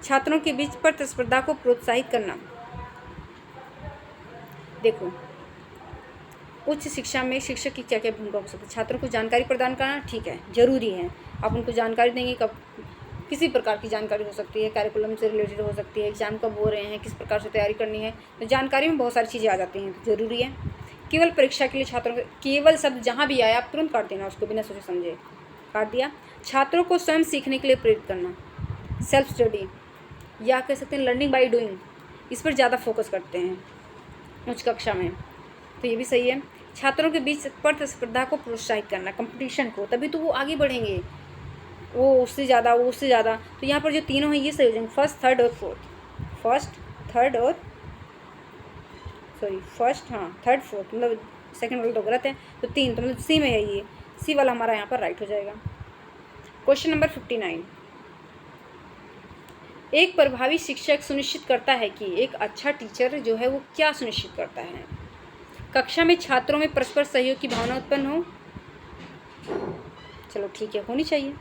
छात्रों के बीच प्रतिस्पर्धा को प्रोत्साहित करना। देखो उच्च शिक्षा में शिक्षक की क्या क्या भूमिका हो सकती है? छात्रों को जानकारी प्रदान करना, ठीक है, ज़रूरी है। आप उनको जानकारी देंगे, कब किसी प्रकार की जानकारी हो सकती है, कैरिकुलम से रिलेटेड हो सकती है, एग्जाम कब हो रहे हैं, किस प्रकार से तैयारी करनी है, तो जानकारी में बहुत सारी चीज़ें आ जाती हैं, तो ज़रूरी है। केवल परीक्षा के लिए छात्रों को, केवल शब्द जहाँ भी आया आप तुरंत काट देना उसको, बिना सोचे समझे काट दिया। छात्रों को स्वयं सीखने के लिए प्रेरित करना, सेल्फ स्टडी, या कह सकते हैं लर्निंग बाय डूइंग, इस पर ज़्यादा फोकस करते हैं उच्च कक्षा में, तो ये भी सही है। छात्रों के बीच प्रतिस्पर्धा को प्रोत्साहित करना, कंपटीशन को, तभी तो वो आगे बढ़ेंगे, वो उससे ज़्यादा, वो उससे ज़्यादा। तो यहाँ पर जो तीनों हैं ये सही हो जाएंगे, फर्स्ट, थर्ड और फोर्थ। फर्स्ट, थर्ड, फोर्थ, मतलब सेकंड वाला तो गलत है, तो तीन, तो मतलब सी में है ये, सी वाला हमारा यहाँ पर राइट हो जाएगा। क्वेश्चन नंबर 59, एक प्रभावी शिक्षक सुनिश्चित करता है कि एक अच्छा टीचर जो है वो क्या सुनिश्चित करता है? कक्षा में छात्रों में परस्पर सहयोग की भावना उत्पन्न हो, चलो ठीक है, होनी चाहिए।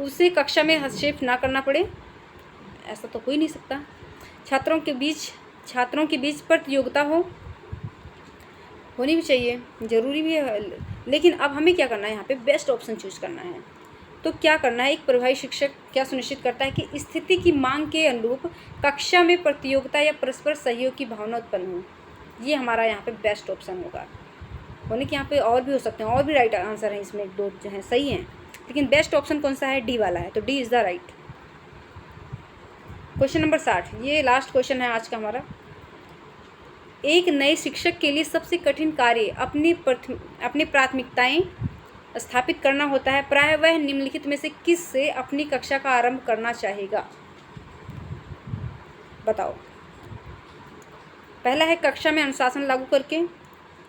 उसे कक्षा में हस्तक्षेप ना करना पड़े, ऐसा तो हो ही नहीं सकता। छात्रों के बीच प्रतियोगिता होनी भी चाहिए, ज़रूरी भी है। लेकिन अब हमें क्या करना है, यहाँ पे बेस्ट ऑप्शन चूज करना है। तो क्या करना है, एक प्रभावी शिक्षक क्या सुनिश्चित करता है कि स्थिति की मांग के अनुरूप कक्षा में प्रतियोगिता या परस्पर सहयोग की भावना उत्पन्न हो। ये हमारा यहाँ पे बेस्ट ऑप्शन होगा। होने के यहाँ पे और भी हो सकते हैं, और भी राइट आंसर हैं इसमें, एक दो जो हैं सही हैं, लेकिन बेस्ट ऑप्शन कौन सा है? डी वाला है, तो D is the right. Question number 60, ये लास्ट क्वेश्चन है आज का हमारा। एक नए शिक्षक के लिए सबसे कठिन कार्य अपनी प्राथमिकताएं स्थापित करना होता है। प्रायः वह निम्नलिखित में से किस से अपनी कक्षा का आरंभ करना चाहेगा? बताओ। पहला है कक्षा में अनुशासन लागू करके,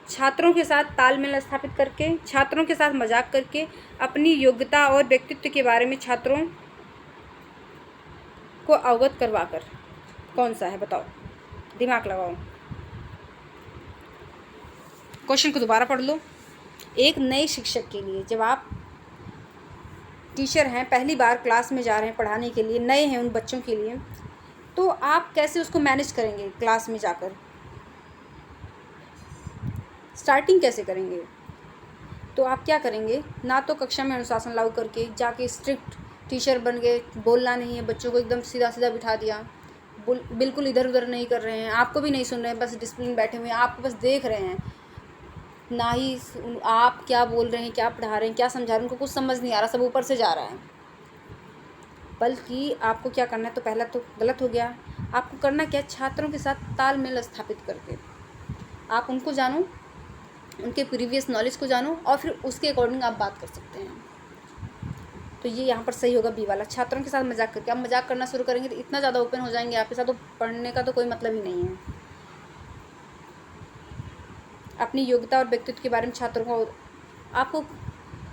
छात्रों के साथ तालमेल स्थापित करके, छात्रों के साथ मजाक करके, अपनी योग्यता और व्यक्तित्व के बारे में छात्रों को अवगत करवाकर। कौन सा है बताओ, दिमाग लगाओ। क्वेश्चन को दोबारा पढ़ लो। एक नए शिक्षक के लिए, जब आप टीचर हैं, पहली बार क्लास में जा रहे हैं पढ़ाने के लिए, नए हैं उन बच्चों के लिए, तो आप कैसे उसको मैनेज करेंगे? क्लास में जाकर स्टार्टिंग कैसे करेंगे? तो आप क्या करेंगे, ना तो कक्षा में अनुशासन लागू करके जाके स्ट्रिक्ट टीचर बन गए, बोलना नहीं है बच्चों को, एकदम सीधा सीधा बिठा दिया, बिल्कुल इधर उधर नहीं कर रहे हैं, आपको भी नहीं सुन रहे हैं, बस डिसिप्लिन बैठे हुए हैं, आपको बस देख रहे हैं, ना ही आप क्या बोल रहे हैं, क्या पढ़ा रहे हैं, क्या समझा रहे हैं, उनको कुछ समझ नहीं आ रहा, सब ऊपर से जा रहा है। बल्कि आपको क्या करना है, तो पहला तो गलत हो गया, आपको करना क्या, छात्रों के साथ तालमेल स्थापित करके आप उनको जानो, उनके प्रीवियस नॉलेज को जानो, और फिर उसके अकॉर्डिंग आप बात कर सकते हैं। तो ये यहाँ पर सही होगा बी वाला, छात्रों के साथ मजाक करके। आप मजाक करना शुरू करेंगे तो इतना ज़्यादा ओपन हो जाएंगे आपके साथ, तो पढ़ने का तो कोई मतलब ही नहीं है। अपनी योग्यता और व्यक्तित्व के बारे में छात्रों को, आपको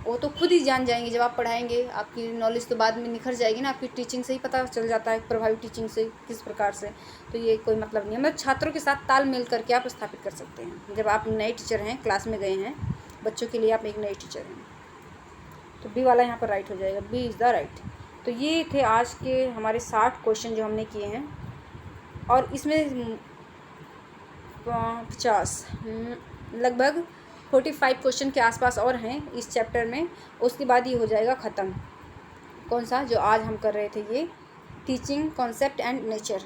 वो तो खुद ही जान जाएंगे जब आप पढ़ाएंगे, आपकी नॉलेज तो बाद में निखर जाएगी ना, आपकी टीचिंग से ही पता चल जाता है, प्रभावी टीचिंग से किस प्रकार से। तो ये कोई मतलब नहीं है, मतलब छात्रों के साथ तालमेल करके आप स्थापित कर सकते हैं। जब आप नए टीचर हैं, क्लास में गए हैं, बच्चों के लिए आप एक नए टीचर हैं, तो बी वाला यहाँ पर राइट हो जाएगा, बी इज़ द राइट। तो ये थे आज के हमारे 60 क्वेश्चन जो हमने किए हैं, और इसमें 50 लगभग 45 क्वेश्चन के आसपास और हैं इस चैप्टर में। उसके बाद ये हो जाएगा ख़त्म। कौन सा जो आज हम कर रहे थे, ये टीचिंग कॉन्सेप्ट एंड नेचर।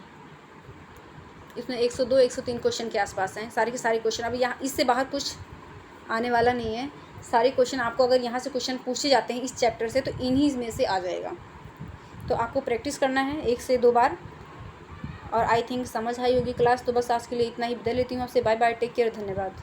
इसमें 102 103 क्वेश्चन के आसपास हैं सारे के सारे क्वेश्चन। अब यहाँ इससे बाहर कुछ आने वाला नहीं है, सारे क्वेश्चन आपको अगर यहाँ से क्वेश्चन पूछे जाते हैं इस चैप्टर से, तो इन्हीं में से आ जाएगा। तो आपको प्रैक्टिस करना है 1 से 2 बार, और आई थिंक समझ आई होगी क्लास। तो बस आज के लिए इतना ही, बदल लेती हूँ आपसे। बाय बाय, टेक केयर, धन्यवाद।